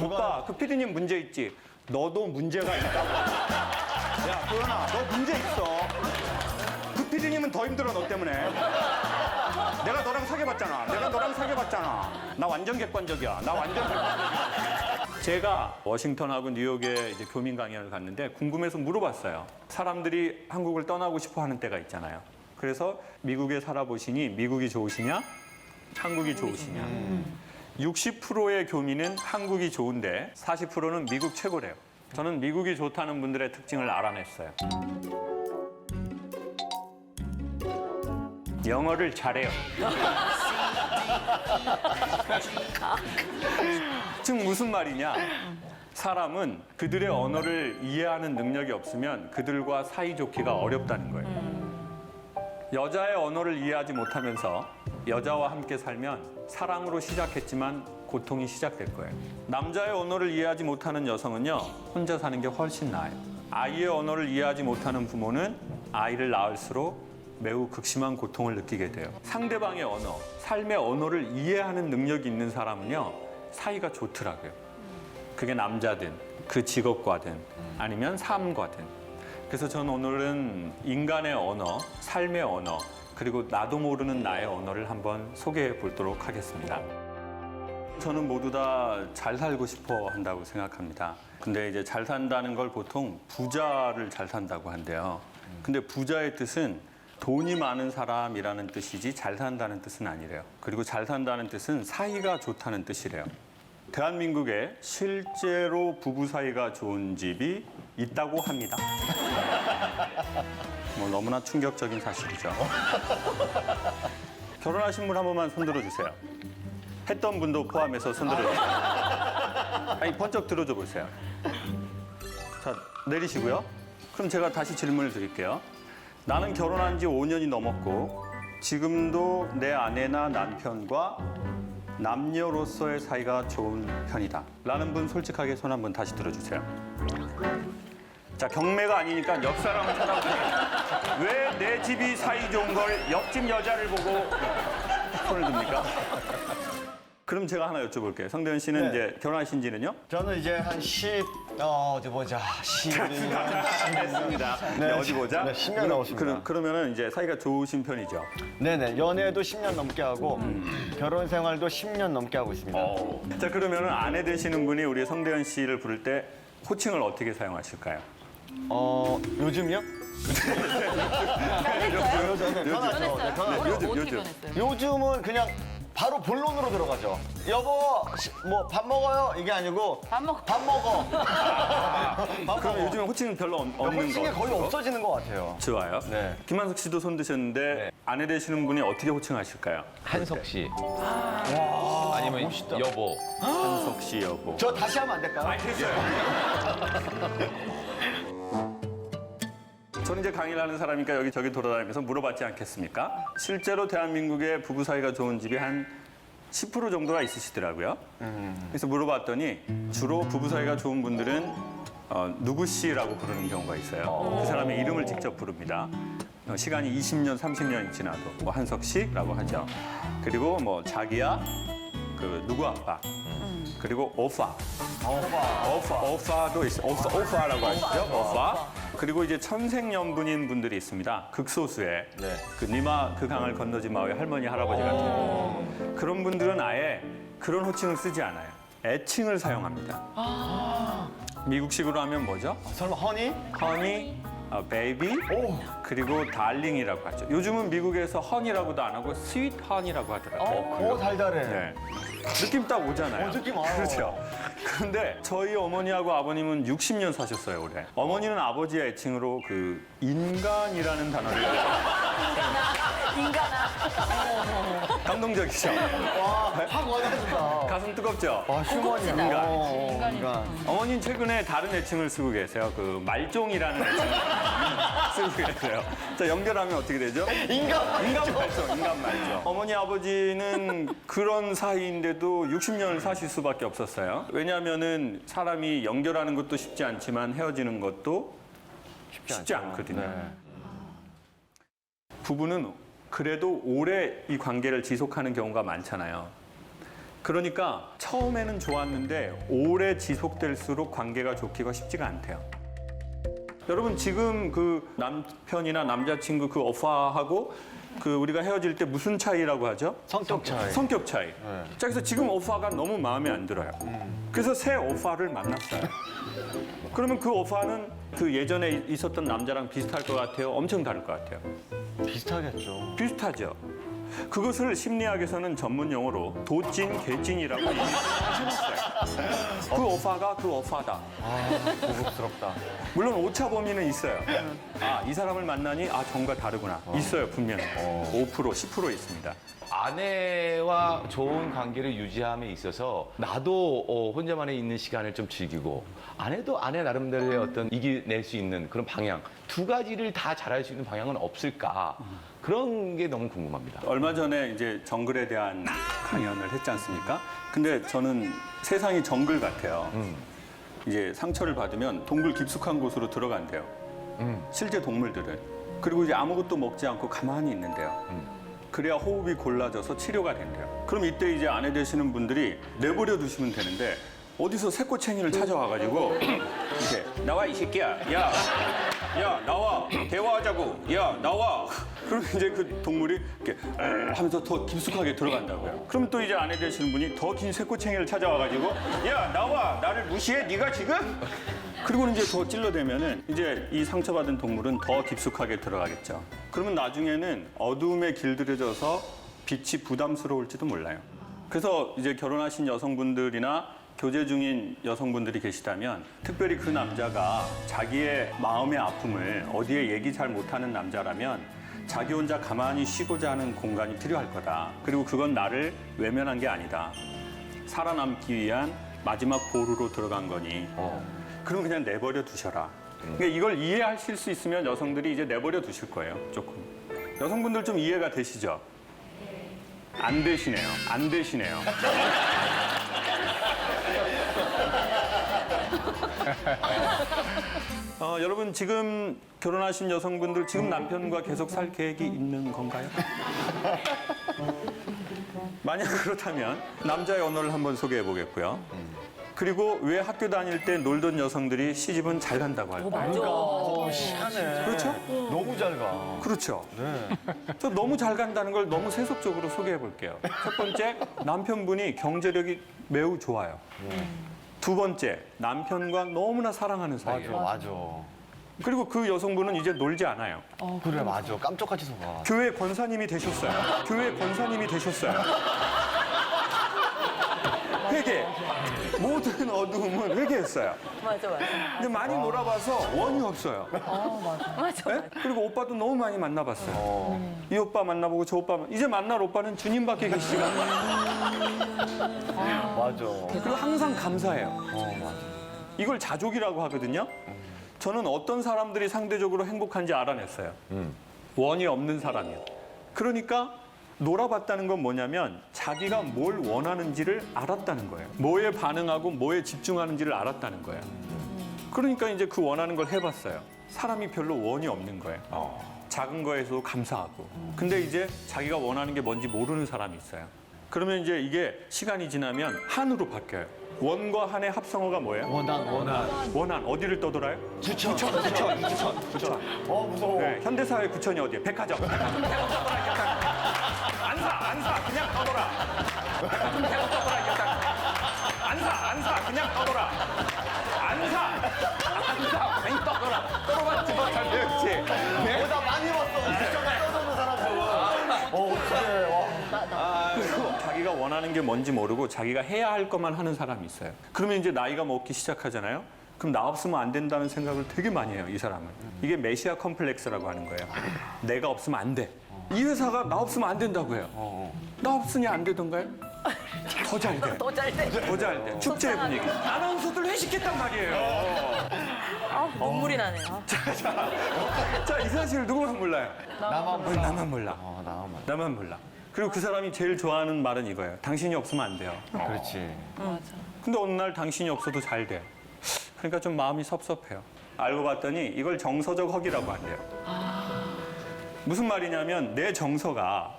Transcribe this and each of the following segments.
오빠, 그 피디님 문제 있지? 너도 문제가 있다고. 야, 도현아, 너 문제 있어. 그 피디님은 더 힘들어, 너 때문에. 내가 너랑 사귀어봤잖아. 나 완전 객관적이야. 제가 워싱턴하고 뉴욕에 이제 교민 강연을 갔는데 궁금해서 물어봤어요. 사람들이 한국을 떠나고 싶어 하는 때가 있잖아요. 그래서 미국에 살아보시니 미국이 좋으시냐? 한국이 좋으시냐? 60%의 교민은 한국이 좋은데 40%는 미국 최고래요. 저는 미국이 좋다는 분들의 특징을 알아냈어요. 영어를 잘해요. 지금 무슨 말이냐? 사람은 그들의 언어를 이해하는 능력이 없으면 그들과 사이좋기가 어렵다는 거예요. 여자의 언어를 이해하지 못하면서 여자와 함께 살면 사랑으로 시작했지만 고통이 시작될 거예요. 남자의 언어를 이해하지 못하는 여성은요, 혼자 사는 게 훨씬 나아요. 아이의 언어를 이해하지 못하는 부모는 아이를 낳을수록 매우 극심한 고통을 느끼게 돼요. 상대방의 언어, 삶의 언어를 이해하는 능력이 있는 사람은요, 사이가 좋더라고요. 그게 남자든 그 직업과든 아니면 삶과든. 그래서 저는 오늘은 인간의 언어, 삶의 언어, 그리고 나도 모르는 나의 언어를 한번 소개해 보도록 하겠습니다. 저는 모두 다 잘 살고 싶어 한다고 생각합니다. 근데 이제 잘 산다는 걸 보통 부자를 잘 산다고 한대요. 근데 부자의 뜻은 돈이 많은 사람이라는 뜻이지 잘 산다는 뜻은 아니래요. 그리고 잘 산다는 뜻은 사이가 좋다는 뜻이래요. 대한민국에 실제로 부부 사이가 좋은 집이 있다고 합니다. 뭐 너무나 충격적인 사실이죠. 결혼하신 분 한 번만 손들어 주세요. 했던 분도 포함해서 손들어 주세요. 아니, 번쩍 들어줘 보세요. 자, 내리시고요. 그럼 제가 다시 질문을 드릴게요. 나는 결혼한 지 5년이 넘었고 지금도 내 아내나 남편과 남녀로서의 사이가 좋은 편이다 라는 분 솔직하게 손 한번 다시 들어주세요. 자, 경매가 아니니까 옆 사람을 찾아보세요. 왜 내 집이 사이 좋은 걸 옆집 여자를 보고 손을 듭니까? 그럼 제가 하나 여쭤볼게요. 성대현 씨는 네. 이제 결혼하신 지는요? 저는 이제 한 11년. 됐습니다. 네, 어디 보자. 네, 10년 넘었습니다. 그러면은 이제 사이가 좋으신 편이죠? 네네, 연애도 10년 넘게 하고 결혼 생활도 10년 넘게 하고 있습니다. 자, 그러면은 아내 되시는 분이 우리 성대현 씨를 부를 때 호칭을 어떻게 사용하실까요? 요즘요? 변했어요? 변하죠. 네, 변하죠. 요즘. 변했어요? 요즘은 그냥 바로 본론으로 들어가죠. 여보, 뭐 밥 먹어요? 이게 아니고 밥 먹어. 밥 먹어. 밥 그럼 먹어. 요즘은 호칭은 별로 없는 호칭이 거 거의 없어지는 것 같아요. 좋아요. 네. 김한석 씨도 손 드셨는데 네. 아내 되시는 분이 어떻게 호칭하실까요? 한석 씨. 아니면 여보. 한석 씨 여보. 저 다시 하면 안 될까요? 저는 이제 강의를 하는 사람이니까 여기저기 돌아다니면서 물어봤지 않겠습니까? 실제로 대한민국의 부부 사이가 좋은 집이 한 10% 정도가 있으시더라고요. 그래서 물어봤더니 주로 부부 사이가 좋은 분들은 누구 씨라고 부르는 경우가 있어요. 그 사람의 이름을 직접 부릅니다. 시간이 20년, 30년이 지나도 뭐 한석 씨라고 하죠. 그리고 뭐 자기야, 그 누구 아빠, 그리고 오빠. 오빠도 있어요. 오빠라고 하시죠. 오빠. 그리고 이제 천생연분인 분들이 있습니다. 극소수의 네. 그 니마 그 강을 건너지 마의 할머니 할아버지 같은 그런 분들은 아예 그런 호칭을 쓰지 않아요. 애칭을 사용합니다. 미국식으로 하면 뭐죠? 설마 허니? 허니, 베이비, 그리고 달링이라고 하죠. 요즘은 미국에서 허니라고도 안 하고 스윗 허니라고 하더라고요. 오, 달달해. 네. 느낌 딱 오잖아요. 느낌 와요. 그렇죠. 그런데 저희 어머니하고 아버님은 60년 사셨어요, 올해. 어머니는 아버지의 애칭으로 그 인간이라는 단어를 인간아. 감동적이죠. 와, 확 와닿는다. 가슴 뜨겁죠. 와, 휴먼이야. 인간. 인간. 어머니는 최근에 다른 애칭을 쓰고 계세요. 그 말종이라는 애칭을 쓰고 계세요. 자, 연결하면 어떻게 되죠? 인간 말종. 어머니 아버지는 그런 사이인데도 60년을 사실 수밖에 없었어요. 왜냐하면은 사람이 연결하는 것도 쉽지 않지만 헤어지는 것도 쉽지 않거든요. 네. 부부는 그래도 오래 이 관계를 지속하는 경우가 많잖아요. 그러니까 처음에는 좋았는데 오래 지속될수록 관계가 좋기가 쉽지가 않대요. 여러분 지금 그 남편이나 남자친구 그 오빠하고 그 우리가 헤어질 때 무슨 차이라고 하죠? 성격 차이. 성격 차이. 자, 그래서 지금 오빠가 너무 마음에 안 들어요. 그래서 새 오빠를 만났어요. 그러면 그 오빠는 그 예전에 있었던 남자랑 비슷할 것 같아요? 엄청 다를 것 같아요? 비슷하겠죠. 비슷하죠. 그것을 심리학에서는 전문 용어로 도찐, 개찐이라고 해놨어요. 그 오빠가 그 오빠다. 고급스럽다. 물론 오차 범위는 있어요. 아, 이 사람을 만나니 아, 정과 다르구나. 있어요, 분명히. 5%, 10% 있습니다. 아내와 좋은 관계를 유지함에 있어서 나도 혼자만에 있는 시간을 좀 즐기고 아내도 아내 나름대로의 어떤 이겨낼 수 있는 그런 방향 두 가지를 다 잘할 수 있는 방향은 없을까 그런 게 너무 궁금합니다. 얼마 전에 이제 정글에 대한 강연을 했지 않습니까? 근데 저는 세상이 정글 같아요. 이제 상처를 받으면 동굴 깊숙한 곳으로 들어간대요. 실제 동물들은. 그리고 이제 아무것도 먹지 않고 가만히 있는데요. 그래야 호흡이 골라져서 치료가 된대요. 그럼 이때 이제 아내 되시는 분들이 내버려 두시면 되는데 어디서 새꼬챙이를 찾아와가지고 이렇게 나와 이 새끼야, 야 나와 대화하자고, 야 나와. 그럼 이제 그 동물이 이렇게 하면서 더 깊숙하게 들어간다고요. 그럼 또 이제 아내 되시는 분이 더 긴 새꼬챙이를 찾아와가지고 야 나와, 나를 무시해 네가 지금? 그리고는 이제 더 찔러대면은 이제 이 상처받은 동물은 더 깊숙하게 들어가겠죠. 그러면 나중에는 어두움에 길들여져서 빛이 부담스러울지도 몰라요. 그래서 이제 결혼하신 여성분들이나 교제 중인 여성분들이 계시다면 특별히 그 남자가 자기의 마음의 아픔을 어디에 얘기 잘 못하는 남자라면 자기 혼자 가만히 쉬고자 하는 공간이 필요할 거다. 그리고 그건 나를 외면한 게 아니다. 살아남기 위한 마지막 보루로 들어간 거니. 그럼 그냥 내버려 두셔라. 그러니까 이걸 이해하실 수 있으면 여성들이 이제 내버려 두실 거예요, 조금. 여성분들 좀 이해가 되시죠? 안 되시네요. 안 되시네요. 여러분 지금 결혼하신 여성분들 지금 남편과 계속 살 계획이 있는 건가요? 만약 그렇다면 남자의 언어를 한번 소개해 보겠고요. 그리고 왜 학교 다닐 때 놀던 여성들이 시집은 잘 간다고 할까요? 희한해. 그렇죠? 너무 잘 가. 그렇죠. 네. 저 너무 잘 간다는 걸 너무 세속적으로 소개해 볼게요. 첫 번째, 남편분이 경제력이 매우 좋아요. 두 번째, 남편과 너무나 사랑하는 사이예요. 맞아. 그리고 그 여성분은 이제 놀지 않아요. 그래, 맞아. 깜짝같이 속아. 교회 권사님이 되셨어요. 교회 권사님이 되셨어요. 회개. 모든 어두움은 회개했어요. 맞아. 근데 많이 놀아봐서 원이 없어요. 맞아. 네? 그리고 오빠도 너무 많이 만나봤어요. 이 오빠 만나보고 저 오빠 이제 만날 오빠는 주님밖에 계시지가 않아요. 맞아. 그리고 항상 감사해요. 맞아. 이걸 자족이라고 하거든요. 저는 어떤 사람들이 상대적으로 행복한지 알아냈어요. 원이 없는 사람이요. 그러니까 놀아봤다는 건 뭐냐면 자기가 뭘 원하는지를 알았다는 거예요. 뭐에 반응하고 뭐에 집중하는지를 알았다는 거예요. 그러니까 이제 그 원하는 걸 해봤어요. 사람이 별로 원이 없는 거예요. 작은 거에서도 감사하고. 근데 이제 자기가 원하는 게 뭔지 모르는 사람이 있어요. 그러면 이제 이게 시간이 지나면 한으로 바뀌어요. 원과 한의 합성어가 뭐예요? 원한. 어디를 떠돌아요? 구천. 무서워. 네, 현대사회 구천이 어디예요? 백화점. 백화점 떠돌아 이겼다. 안 사. 그냥 떠돌아. 백화점 떠돌아 이겼다. 안 사. 그냥 떠돌아. 안 사. 그냥 떠돌아. 떠돌아봤지 뭐 잘 배웠지. 나 많이 봤어. 진짜 떠도는 사람들. 그래. 그리고 자기가 원하는 게 뭔지 모르고 자기가 해야 할 것만 하는 사람이 있어요. 그러면 이제 나이가 먹기 시작하잖아요. 그럼 나 없으면 안 된다는 생각을 되게 많이 해요, 이 사람은. 이게 메시아 컴플렉스라고 하는 거예요. 내가 없으면 안 돼. 이 회사가 나 없으면 안 된다고 해요. 나 없으니 안 되던가요? 더 잘 돼. 더 잘 돼. 더 잘 돼. 축제 분위기. 아나운서들 회식했단 말이에요. 눈물이 나네요. 자, 이 사실 누구만 몰라요? 나만 몰라. 나만 몰라. 나만 몰라. 나만 몰라. 그리고 그 사람이 제일 좋아하는 말은 이거예요. 당신이 없으면 안 돼요. 그렇지. 근데 어느 날 당신이 없어도 잘 돼. 그러니까 좀 마음이 섭섭해요. 알고 봤더니 이걸 정서적 허기라고 한대요. 무슨 말이냐면 내 정서가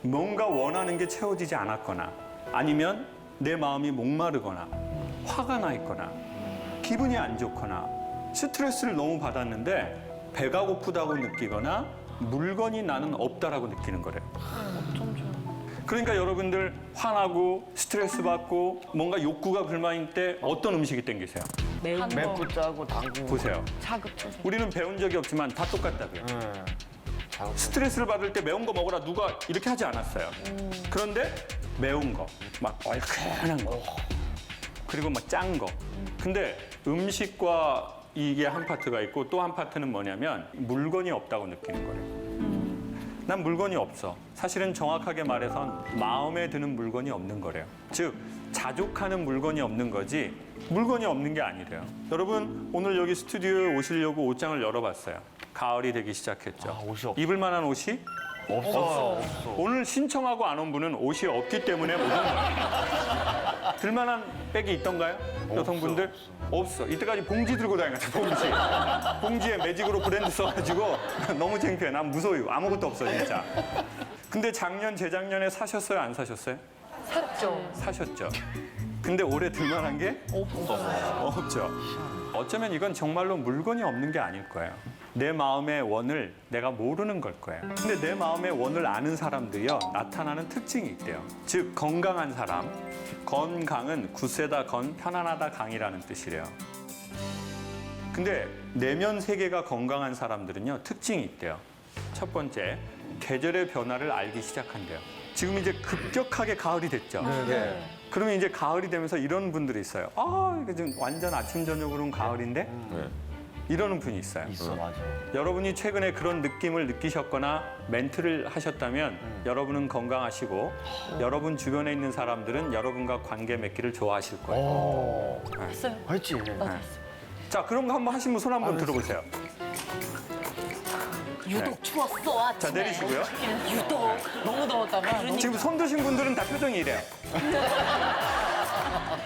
뭔가 원하는 게 채워지지 않았거나 아니면 내 마음이 목마르거나 화가 나 있거나 기분이 안 좋거나 스트레스를 너무 받았는데 배가 고프다고 느끼거나 물건이 나는 없다라고 느끼는 거래요. 그러니까 여러분들 화나고 스트레스 받고 뭔가 욕구가 불만일 때 어떤 음식이 땡기세요? 매운 거. 맵고 짜고 달고. 보세요. 자극적인. 우리는 배운 적이 없지만 다 똑같다고요. 자극. 스트레스를 받을 때 매운 거 먹으라 누가 이렇게 하지 않았어요. 그런데 매운 거, 막 얼큰한 거, 그리고 막 짠 거. 근데 음식과 이게 한 파트가 있고 또 한 파트는 뭐냐면 물건이 없다고 느끼는 거예요. 난 물건이 없어. 사실은 정확하게 말해선 마음에 드는 물건이 없는 거래요. 즉, 자족하는 물건이 없는 거지 물건이 없는 게 아니래요. 여러분, 오늘 여기 스튜디오에 오시려고 옷장을 열어봤어요. 가을이 되기 시작했죠. 옷이 없어. 입을 만한 옷이 없어. 오늘 신청하고 안 온 분은 옷이 없기 때문에 못 온 거예요. 들만한 백이 있던가요? 여성분들? 없어. 이때까지 봉지 들고 다녔어, 봉지. 봉지에 매직으로 브랜드 써가지고 너무 창피해. 난 무서워요. 아무것도 없어, 진짜. 근데 작년, 재작년에 사셨어요? 안 사셨어요? 샀죠. 사셨죠. 근데 올해 들만한 게? 없죠. 어쩌면 이건 정말로 물건이 없는 게 아닐 거예요. 내 마음의 원을 내가 모르는 걸 거예요. 근데 내 마음의 원을 아는 사람들이요, 나타나는 특징이 있대요. 즉, 건강한 사람. 건강은 굳세다 건, 편안하다 강이라는 뜻이래요. 근데 내면 세계가 건강한 사람들은요, 특징이 있대요. 첫 번째, 계절의 변화를 알기 시작한대요. 지금 이제 급격하게 가을이 됐죠. 네. 그러면 이제 가을이 되면서 이런 분들이 있어요. 아, 이게 지금 완전 아침 저녁으로는 가을인데? 이러는 분이 있어요. 있어, 맞아. 여러분이 최근에 그런 느낌을 느끼셨거나 멘트를 하셨다면 여러분은 건강하시고 여러분 주변에 있는 사람들은 여러분과 관계 맺기를 좋아하실 거예요. 했어요. 했지. 자, 그런 거 한번 하시면 손 한번 들어보세요. 유독 추웠어, 아침에. 자, 내리시고요. 유독. 너무 더웠다가. 지금 손 드신 분들은 다 표정이 이래요.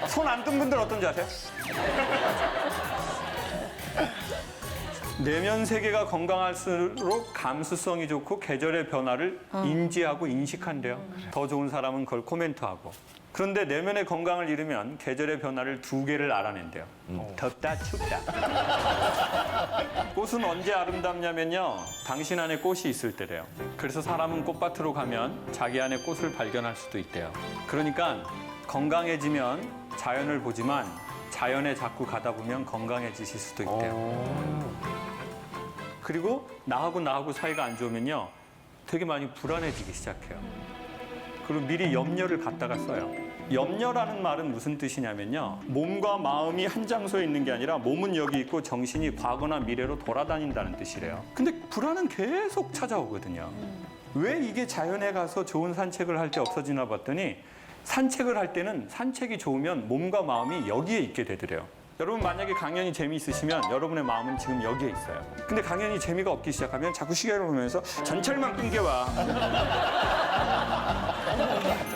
손 안 든 분들 어떤지 아세요? 내면 세계가 건강할수록 감수성이 좋고 계절의 변화를 인지하고 인식한대요. 더 좋은 사람은 그걸 코멘트하고. 그런데 내면의 건강을 잃으면 계절의 변화를 두 개를 알아낸대요. 덥다, 춥다. 꽃은 언제 아름답냐면요, 당신 안에 꽃이 있을 때래요. 그래서 사람은 꽃밭으로 가면 자기 안에 꽃을 발견할 수도 있대요. 그러니까 건강해지면 자연을 보지만 자연에 자꾸 가다 보면 건강해지실 수도 있대요. 그리고 나하고 사이가 안 좋으면요, 되게 많이 불안해지기 시작해요. 그리고 미리 염려를 갖다가 써요. 염려라는 말은 무슨 뜻이냐면요, 몸과 마음이 한 장소에 있는 게 아니라 몸은 여기 있고 정신이 과거나 미래로 돌아다닌다는 뜻이래요. 근데 불안은 계속 찾아오거든요. 왜 이게 자연에 가서 좋은 산책을 할 때 없어지나 봤더니 산책을 할 때는 산책이 좋으면 몸과 마음이 여기에 있게 되더래요. 여러분, 만약에 강연이 재미있으시면 여러분의 마음은 지금 여기에 있어요. 근데 강연이 재미가 없기 시작하면 자꾸 시계를 보면서 전철만 끊겨와.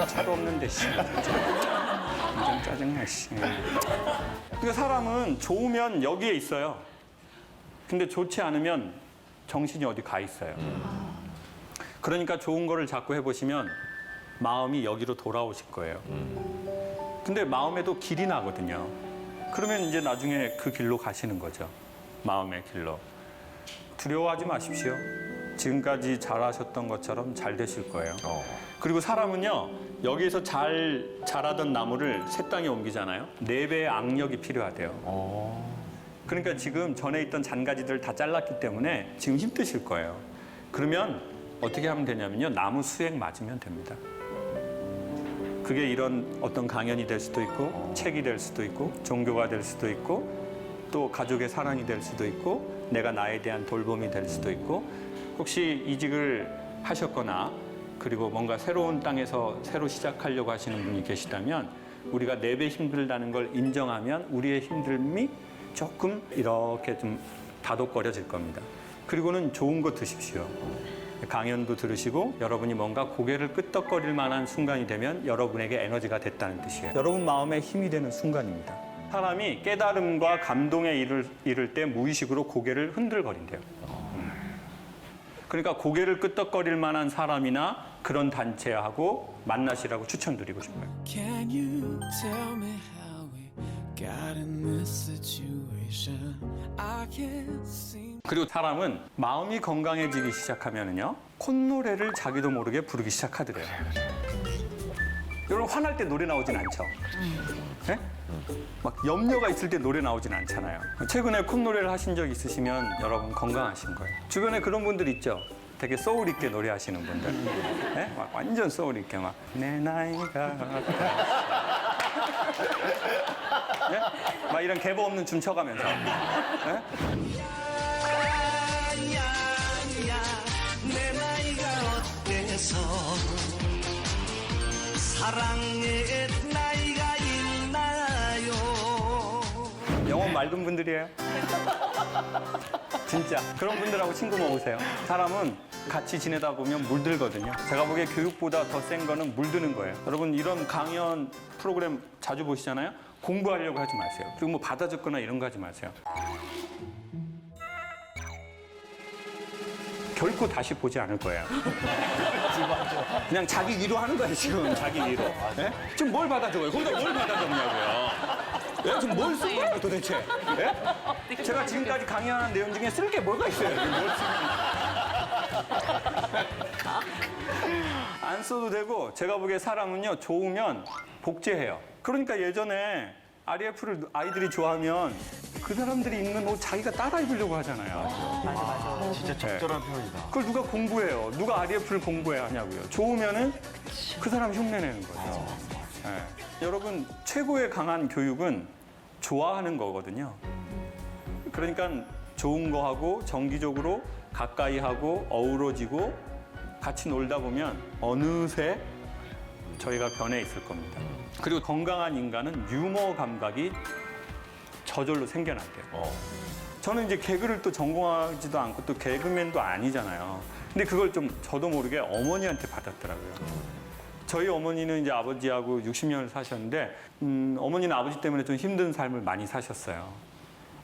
차도 없는데, 씨. 완전 짜증나, 씨. 그러니까 사람은 좋으면 여기에 있어요. 근데 좋지 않으면 정신이 어디 가 있어요. 그러니까 좋은 거를 자꾸 해보시면 마음이 여기로 돌아오실 거예요. 근데 마음에도 길이 나거든요. 그러면 이제 나중에 그 길로 가시는 거죠. 마음의 길로. 두려워하지 마십시오. 지금까지 잘하셨던 것처럼 잘 되실 거예요. 그리고 사람은요, 여기에서 잘 자라던 나무를 새 땅에 옮기잖아요. 4배의 악력이 필요하대요. 그러니까 지금 전에 있던 잔가지들 다 잘랐기 때문에 지금 힘드실 거예요. 그러면 어떻게 하면 되냐면요, 나무 수액 맞으면 됩니다. 그게 이런 어떤 강연이 될 수도 있고, 책이 될 수도 있고, 종교가 될 수도 있고, 또 가족의 사랑이 될 수도 있고, 내가 나에 대한 돌봄이 될 수도 있고, 혹시 이직을 하셨거나 그리고 뭔가 새로운 땅에서 새로 시작하려고 하시는 분이 계시다면, 우리가 4배 힘들다는 걸 인정하면 우리의 힘듦이 조금 이렇게 좀 다독거려질 겁니다. 그리고는 좋은 거 드십시오. 강연도 들으시고 여러분이 뭔가 고개를 끄덕거릴 만한 순간이 되면 여러분에게 에너지가 됐다는 뜻이에요. 여러분 마음에 힘이 되는 순간입니다. 사람이 깨달음과 감동에 이를 때 무의식으로 고개를 흔들거린대요. 그러니까 고개를 끄덕거릴 만한 사람이나 그런 단체하고 만나시라고 추천드리고 싶어요. Can you tell me how we got in this situation? I can't seem. 그리고 사람은 마음이 건강해지기 시작하면은요 콧노래를 자기도 모르게 부르기 시작하더래요. 여러분 화날 때 노래 나오진 않죠? 네? 막 염려가 있을 때 노래 나오진 않잖아요. 최근에 콧노래를 하신 적 있으시면 여러분 건강하신 거예요. 주변에 그런 분들 있죠? 되게 소울 있게 노래하시는 분들. 네? 막 완전 소울 있게 막 내 나이가 네? 막 이런 개보 없는 춤 춰가면서. 네? 내 나이가 어때서 사랑의 나이가 있나요? 영혼 맑은 분들이에요. 진짜 그런 분들하고 친구 먹으세요. 사람은 같이 지내다 보면 물들거든요. 제가 보기에 교육보다 더 센 거는 물드는 거예요. 여러분 이런 강연 프로그램 자주 보시잖아요. 공부하려고 하지 마세요. 그리고 뭐 받아 적거나 이런 거 하지 마세요. 결코 다시 보지 않을 거예요. 그냥 자기 위로 하는 거예요, 지금. 자기 위로. 네? 지금 뭘 받아 적어요? 거기다 뭘 받아 적냐고요? 네? 지금 뭘 쓴 거예요, 도대체? 네? 제가 지금까지 강의하는 내용 중에 쓸 게 뭐가 있어요? 뭘 안 써도 되고, 제가 보기에 사람은요, 좋으면 복제해요. 그러니까 예전에 REF를 아이들이 좋아하면 그 사람들이 입는 옷 자기가 따라 입으려고 하잖아요. 진짜 적절한 표현이다. 그걸 누가 공부해요? 누가 REF를 공부해야 하냐고요. 좋으면은 그 사람 흉내내는 거죠. 네. 여러분, 최고의 강한 교육은 좋아하는 거거든요. 그러니까 좋은 거 하고 정기적으로 가까이 하고 어우러지고 같이 놀다 보면 어느새 저희가 변해 있을 겁니다. 그리고 건강한 인간은 유머 감각이 저절로 생겨난대요. 저는 이제 개그를 또 전공하지도 않고 또 개그맨도 아니잖아요. 근데 그걸 좀 저도 모르게 어머니한테 받았더라고요. 저희 어머니는 이제 아버지하고 60년을 사셨는데 어머니는 아버지 때문에 좀 힘든 삶을 많이 사셨어요.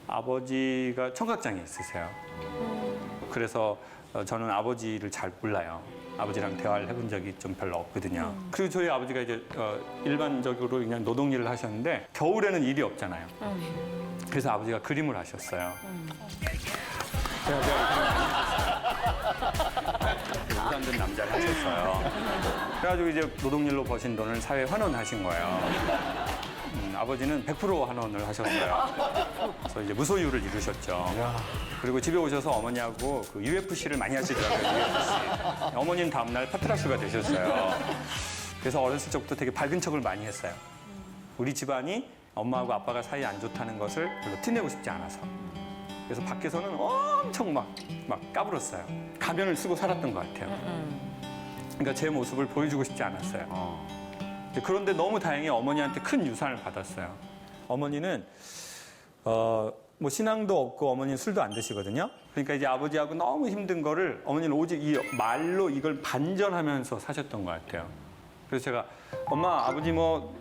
아버지가 청각장애 있으세요. 그래서 저는 아버지를 잘 몰라요. 아버지랑 대화를 해본 적이 좀 별로 없거든요. 그리고 저희 아버지가 이제 일반적으로 그냥 노동일을 하셨는데 겨울에는 일이 없잖아요. 그래서 아버지가 그림을 하셨어요. 제가 부산 된 남자를 하셨어요. 그래가지고 이제 노동일로 버신 돈을 사회에 환원하신 거예요. 아버지는 100% 환원을 하셨어요. 그래서 이제 무소유를 이루셨죠. 그리고 집에 오셔서 어머니하고 그 UFC를 많이 하시더라고요. UFC. 어머니는 다음날 파트라슈가 되셨어요. 그래서 어렸을 적부터 되게 밝은 척을 많이 했어요. 우리 집안이 엄마하고 아빠가 사이 안 좋다는 것을 별로 티내고 싶지 않아서. 그래서 밖에서는 엄청 막 까불었어요. 가면을 쓰고 살았던 것 같아요. 그러니까 제 모습을 보여주고 싶지 않았어요. 그런데 너무 다행히 어머니한테 큰 유산을 받았어요. 어머니는 뭐 신앙도 없고 어머니는 술도 안 드시거든요. 그러니까 이제 아버지하고 너무 힘든 거를 어머니는 오직 이 말로 이걸 반전하면서 사셨던 것 같아요. 그래서 제가 엄마 아버지 뭐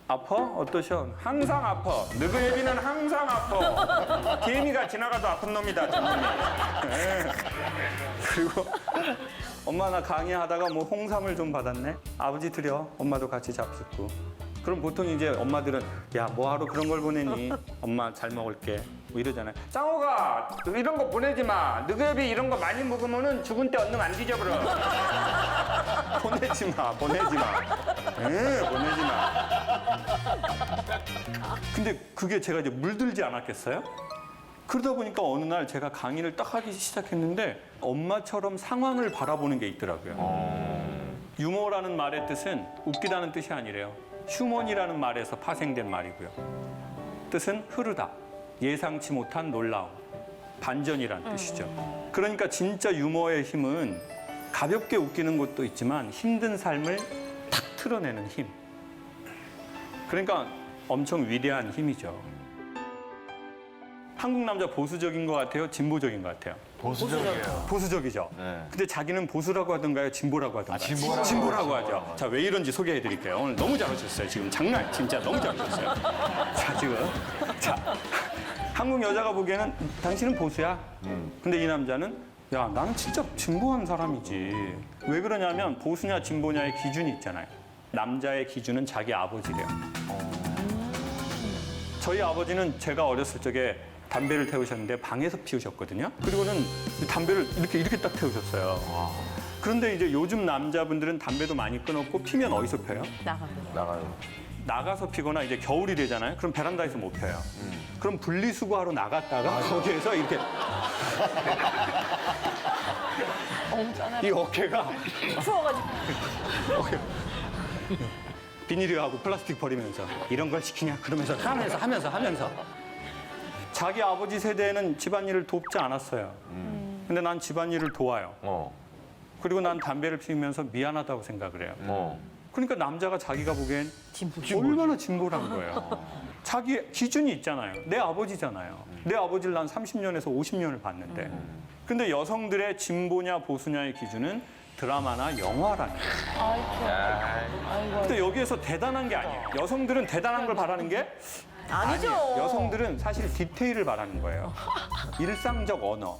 아파? 어떠셔? 항상 아파. 느그네비는 항상 아파. 개미가 지나가도 아픈 놈이다, 저놈이. 네. 그리고 엄마 나 강의하다가 뭐 홍삼을 좀 받았네. 아버지 드려. 엄마도 같이 잡숫고. 그럼 보통 이제 엄마들은 야 뭐하러 그런 걸 보내니? 엄마 잘 먹을게. 뭐 이러잖아요. 짱호가 이런 거 보내지 마. 느그네비 이런 거 많이 먹으면은 죽은 때 얼른 안 뒤져버려. 보내지 마. 보내지 마. 네, 보내지 마. 근데 그게 제가 이제 물들지 않았겠어요? 그러다 보니까 어느 날 제가 강의를 딱 하기 시작했는데 엄마처럼 상황을 바라보는 게 있더라고요. 유머라는 말의 뜻은 웃기다는 뜻이 아니래요. 휴먼이라는 말에서 파생된 말이고요. 뜻은 흐르다, 예상치 못한 놀라움, 반전이라는 뜻이죠. 그러니까 진짜 유머의 힘은 가볍게 웃기는 것도 있지만 힘든 삶을 탁 틀어내는 힘. 그러니까 엄청 위대한 힘이죠. 한국 남자 보수적인 것 같아요? 진보적인 것 같아요? 보수적이에요. 보수적이죠. 네. 근데 자기는 보수라고 하던가요? 진보라고 하던가요? 진보라고 하죠. 자, 왜 이런지 소개해 드릴게요. 오늘 너무 잘하셨어요. 지금 장난 진짜 너무 잘하셨어요. 자, 지금. 자, 한국 여자가 보기에는 당신은 보수야. 근데 이 남자는 야, 나는 진짜 진보한 사람이지. 왜 그러냐면 보수냐 진보냐의 기준이 있잖아요. 남자의 기준은 자기 아버지래요. 저희 아버지는 제가 어렸을 적에 담배를 태우셨는데 방에서 피우셨거든요. 그리고는 담배를 이렇게 딱 태우셨어요. 그런데 이제 요즘 남자분들은 담배도 많이 끊었고 피면 어디서 펴요? 나가요. 나가서 피거나 이제 겨울이 되잖아요. 그럼 베란다에서 못 펴요. 그럼 분리수거하러 나갔다가 거기에서 이렇게 이 어깨가 추워가지고. 비닐하고 플라스틱 버리면서 이런 걸 시키냐 그러면서 하면서 자기 아버지 세대는 집안일을 돕지 않았어요. 근데 난 집안일을 도와요. 그리고 난 담배를 피우면서 미안하다고 생각을 해요. 그러니까 남자가 자기가 보기엔 얼마나 진보란 거예요. 자기 기준이 있잖아요. 내 아버지잖아요. 내 아버지를 난 30년에서 50년을 봤는데. 근데 여성들의 진보냐 보수냐의 기준은 드라마나 영화라는 거예요. 근데 여기에서 대단한 게 아니에요. 여성들은 대단한 걸 바라는 게 아니죠. 아니에요. 여성들은 사실 디테일을 바라는 거예요. 일상적 언어.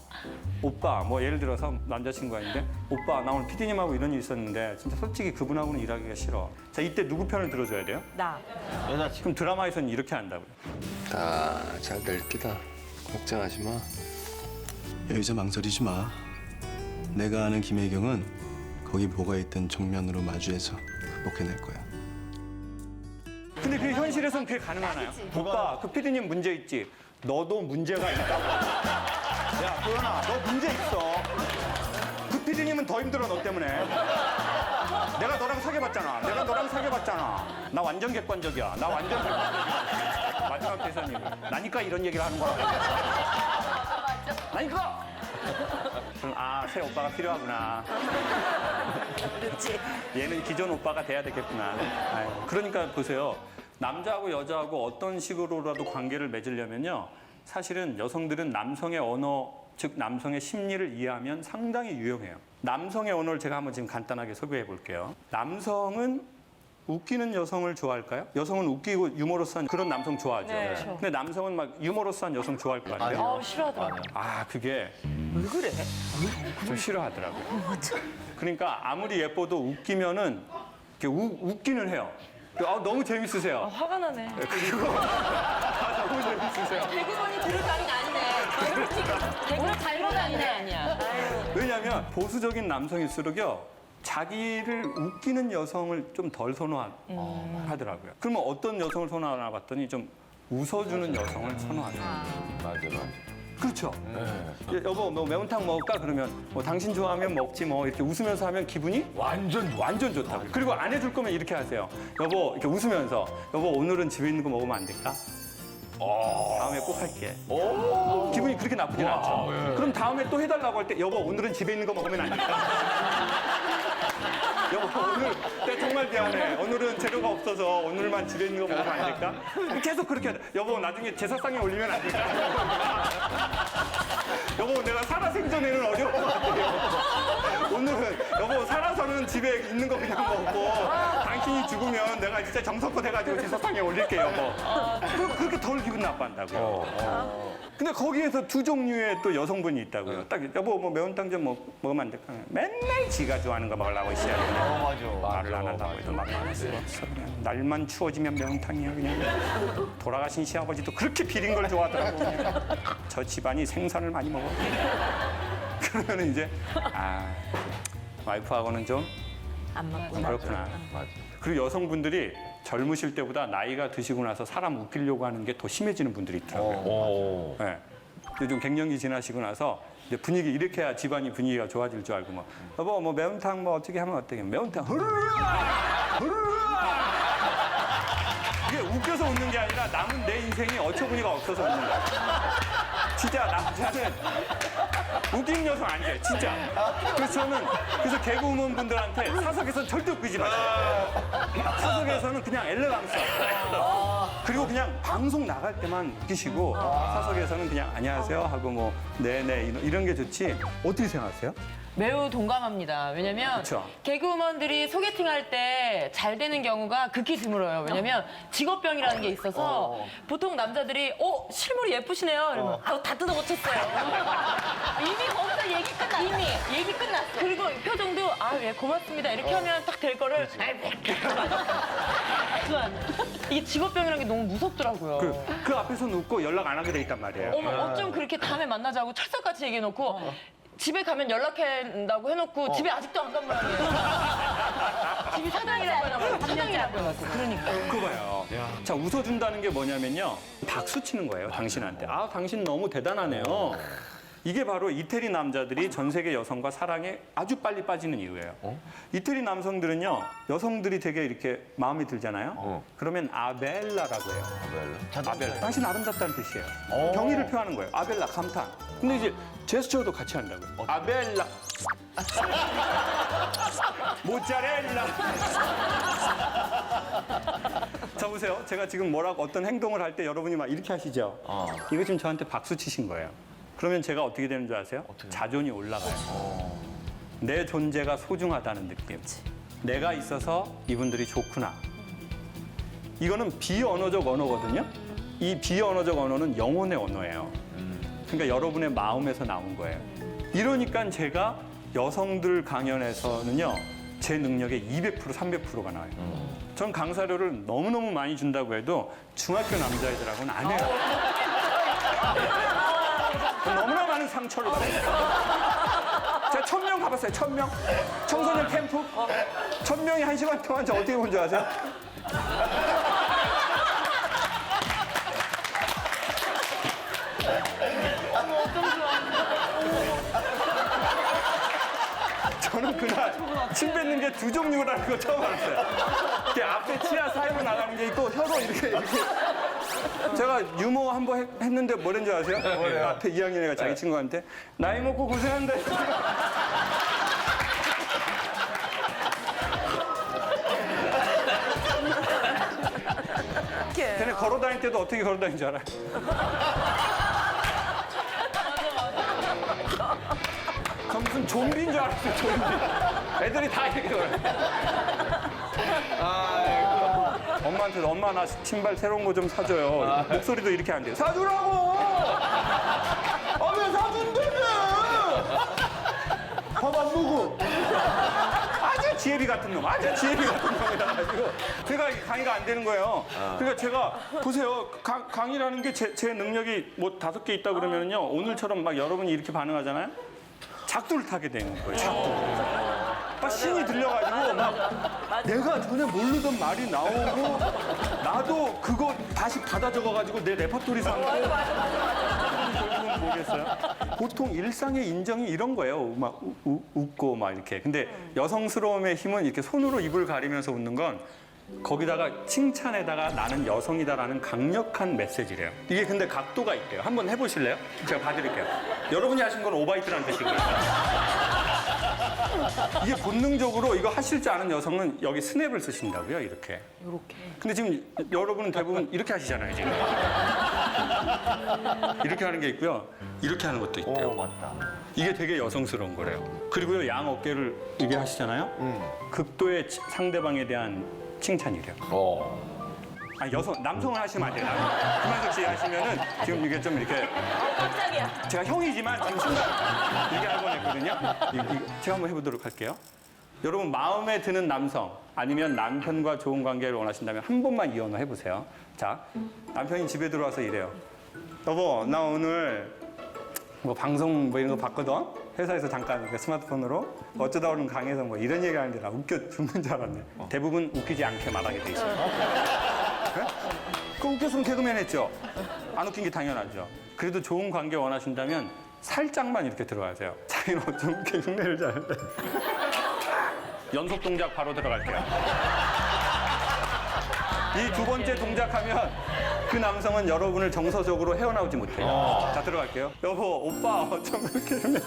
오빠, 뭐 예를 들어서 남자친구가 있는데 오빠, 나 오늘 PD님하고 이런 일 있었는데 진짜 솔직히 그분하고는 일하기가 싫어. 자, 이때 누구 편을 들어줘야 돼요? 나. 여자친구. 그럼 드라마에서는 이렇게 한다고요. 다 잘 될 기다. 걱정하지 마. 여기서 망설이지 마. 내가 아는 김혜경은 거기 뭐가 있든 정면으로 마주해서 극복해낼 거야. 근데 그 현실에서는 그게 가능하나요? 오빠, 그 PD님 문제 있지? 너도 문제가 있다고. 야, 도연아, 너 문제 있어. 그 PD님은 더 힘들어, 너 때문에. 내가 너랑 사귀어봤잖아. 나 완전 객관적이야. 마지막 대사님. 나니까 이런 얘기를 하는 거야. 나니까! 그럼, 새 오빠가 필요하구나. 그렇지. 얘는 기존 오빠가 돼야 되겠구나. 아유, 그러니까 보세요. 남자하고 여자하고 어떤 식으로라도 관계를 맺으려면요. 사실은 여성들은 남성의 언어, 즉 남성의 심리를 이해하면 상당히 유용해요. 남성의 언어를 제가 한번 지금 간단하게 소개해 볼게요. 남성은 웃기는 여성을 좋아할까요? 여성은 웃기고 유머러스한 그런 남성 좋아하죠. 네. 근데 남성은 막 유머러스한 여성 좋아할 거 아니에요? 싫어하더라. 그게 왜 그래? 좀 싫어하더라고요. 그러니까 아무리 예뻐도 웃기면은 이렇게 웃기는 해요. 너무 재밌으세요. 화가 나네. 너무 재밌으세요. 대구번이 들을 감이 아니네. 대구를 닮은 아니야. 왜냐하면 보수적인 남성일수록요. 자기를 웃기는 여성을 좀 덜 선호하더라고요. 그러면 어떤 여성을 선호하나 봤더니 좀 웃어주는 여성을 선호하더라고요. 맞아. 그렇죠. 여보, 뭐 매운탕 먹을까? 그러면 뭐 당신 좋아하면 먹지 뭐 이렇게 웃으면서 하면 기분이 완전 좋다고. 그리고 안 해줄 거면 이렇게 하세요. 여보, 이렇게 웃으면서 여보 오늘은 집에 있는 거 먹으면 안 될까? 다음에 꼭 할게. 기분이 그렇게 나쁘진 않죠. 그럼 다음에 또 해달라고 할 때 여보 오늘은 집에 있는 거 먹으면 안 될까? 여보 오늘 내가 정말 미안해. 오늘은 재료가 없어서 오늘만 집에 있는 거 먹으면 안 될까? 계속 그렇게 하자. 여보 나중에 제사상에 올리면 안 될까? 여보 내가 살아생전에는 어려울 것 같아요. 오늘은 여보 살아서는 집에 있는 거 그냥 먹고 당신이 죽으면 내가 진짜 정성껏 해가지고 제사상에 올릴게 여보. 그렇게 덜 기분 나빠한다고요. 근데 거기에서 두 종류의 또 여성분이 있다고요. 딱 여보 뭐 매운탕 좀 먹으면 안 될까? 맨날 지가 좋아하는 거 먹으려고 있어야 돼. 맞아. 말을 안 하려고 해도 막 말할 수가 없어. 그냥 날만 추워지면 매운탕이야 그냥. 돌아가신 시아버지도 그렇게 비린 걸 좋아하더라고. 그냥. 저 집안이 생선을 많이 먹어. 그러면 이제 와이프하고는 좀 안 맞고. 그렇구나. 맞아. 그리고 여성분들이 젊으실 때보다 나이가 드시고 나서 사람 웃기려고 하는 게 더 심해지는 분들이 있더라고요. 네. 요즘 갱년기 지나시고 나서 이제 분위기 이렇게 해야 집안이 분위기가 좋아질 줄 알고 막 여보 뭐 매운탕 뭐 어떻게 하면 어떻게 매운탕 이게 웃겨서 웃는 게 아니라 남은 내 인생이 어처구니가 없어서 웃는 거야. 진짜 남자는 웃긴 여성 안 돼, 진짜. 그래서 개그우먼 분들한테 사석에서는 절대 웃기지 마세요. 사석에서는 그냥 엘레강스. 그리고 그냥 방송 나갈 때만 웃기시고 사석에서는 그냥 안녕하세요 하고 뭐 네네 이런 게 좋지. 어떻게 생각하세요? 매우 동감합니다. 왜냐면 그쵸. 개그우먼들이 소개팅할 때 잘 되는 경우가 극히 드물어요. 왜냐면 직업병이라는 게 있어서 보통 남자들이 실물이 예쁘시네요. 이러면 아우 다 뜯어 고쳤어요. 이미 거기서 얘기 끝났어. 이미 얘기 끝났어. 그리고 표정도 예 고맙습니다. 이렇게 하면 딱 될 거를 이게 직업병이라는 게 너무 무섭더라고요. 그 앞에서는 웃고 연락 안 하게 돼 있단 말이에요. 어머 어쩜 그렇게 다음에 만나자고 철석같이 얘기해놓고 집에 가면 연락한다고 해놓고 집에 아직도 안 간 모양이에요. 집이 사장이라고 해놓고 3년이라고 해놓고 그러니까. 그거 봐요. 자, 웃어준다는 게 뭐냐면요. 박수 치는 거예요, 당신한테. 아, 당신 너무 대단하네요. 이게 바로 이태리 남자들이 전 세계 여성과 사랑에 아주 빨리 빠지는 이유예요. 이태리 남성들은요, 여성들이 되게 이렇게 마음에 들잖아요. 그러면 아벨라라고 해요. 아벨라. 당신 아름답다는 뜻이에요. 경의를 표하는 거예요. 아벨라, 감탄. 근데 이제 제스처도 같이 한다고요. 아벨라. 모짜렐라. 자, 보세요. 제가 지금 뭐라고 어떤 행동을 할 때 여러분이 막 이렇게 하시죠? 이거 지금 저한테 박수 치신 거예요. 그러면 제가 어떻게 되는 줄 아세요? 자존이 올라가요. 내 존재가 소중하다는 느낌. 내가 있어서 이분들이 좋구나. 이거는 비언어적 언어거든요. 이 비언어적 언어는 영혼의 언어예요. 그러니까 여러분의 마음에서 나온 거예요. 이러니까 제가 여성들 강연에서는요, 제 능력의 200%, 300%가 나와요. 전 강사료를 너무너무 많이 준다고 해도 중학교 남자애들하고는 안 해요. 너무나 많은 상처를 받아요. 제가 1000명 가봤어요, 1000명. 청소년 캠프. 1000명이 1시간 동안 저 어떻게 본 줄 아세요? 저는 그날 침 뱉는 게 두 종류라는 거 처음 알았어요. 이렇게 앞에 치아 사이로 나가는 게 있고 혀로 이렇게. 제가 유머 한 번 했는데 뭐랬는 줄 아세요? 앞에 2학년 애가 자기 친구한테 나이 먹고 고생한다. 걔네 걸어 다닐 때도 어떻게 걸어 다니는 줄 알아요? 저 무슨 좀비인 줄 알았어요, 좀비. 애들이 다 이렇게 걸어요. 엄마한테 엄마 나 신발 새로운 거 좀 사줘요. 목소리도 이렇게 안 돼요. 사주라고! 왜 사준다며! 밥 안 먹어. 아주 지혜비 같은 놈, 아주 지혜비 같은 놈이라 가지고 제가 강의가 안 되는 거예요. 그러니까 제가 보세요, 강의라는 게 제 능력이 뭐 5개 있다 그러면요, 오늘처럼 막 여러분이 이렇게 반응하잖아요. 작두를 타게 되는 거예요. 작두. 막 신이 들려가지고 막 내가 전혀 모르던 말이 나오고 나도 그거 다시 받아 적어가지고 내 레퍼토리 삼고 결국은 모르겠어요. 보통 일상의 인정이 이런 거예요. 막 웃고 막 이렇게. 근데 여성스러움의 힘은 이렇게 손으로 입을 가리면서 웃는 건 거기다가 칭찬에다가 나는 여성이다라는 강력한 메시지래요. 이게 근데 각도가 있대요. 한번 해보실래요? 제가 봐드릴게요. 여러분이 하신 건 오바이트라는 뜻이고요. 이게 본능적으로 이거 하실 줄 아는 여성은 여기 스냅을 쓰신다고요, 이렇게. 이렇게. 근데 지금 여러분은 대부분 이렇게 하시잖아요, 지금. 이렇게 하는 게 있고요. 이렇게 하는 것도 있대요. 맞다. 이게 되게 여성스러운 거래요. 그리고요, 양 어깨를 이게 하시잖아요. 극도의 상대방에 대한 칭찬이래요. 남성을 하시면 안 돼요. 김한석 씨 하시면은 지금 이게 좀 이렇게. 깜짝이야. 제가 형이지만 지금 순간 이렇게 할 뻔했거든요. 제가 한번 해보도록 할게요. 여러분 마음에 드는 남성 아니면 남편과 좋은 관계를 원하신다면 한 번만 이 언어 해보세요. 자, 남편이 집에 들어와서 이래요. 여보, 나 오늘 뭐 방송 뭐 이런 거 봤거든. 회사에서 잠깐 스마트폰으로 어쩌다 오는 강에서 뭐 이런 얘기 하는데 나 웃겨 죽는 줄 알았네. 대부분 웃기지 않게 말하게 돼 있어요. 네? 그 웃겼으면 개그맨 했죠. 안 웃긴 게 당연하죠. 그래도 좋은 관계 원하신다면 살짝만 이렇게 들어가세요. 자기는 어쩜 이렇게 흉내를 잘하는데. 연속 동작 바로 들어갈게요. 이 두 번째 동작하면 그 남성은 여러분을 정서적으로 헤어나오지 못해요. 자, 들어갈게요. 여보, 오빠 어쩜 그렇게 흉내.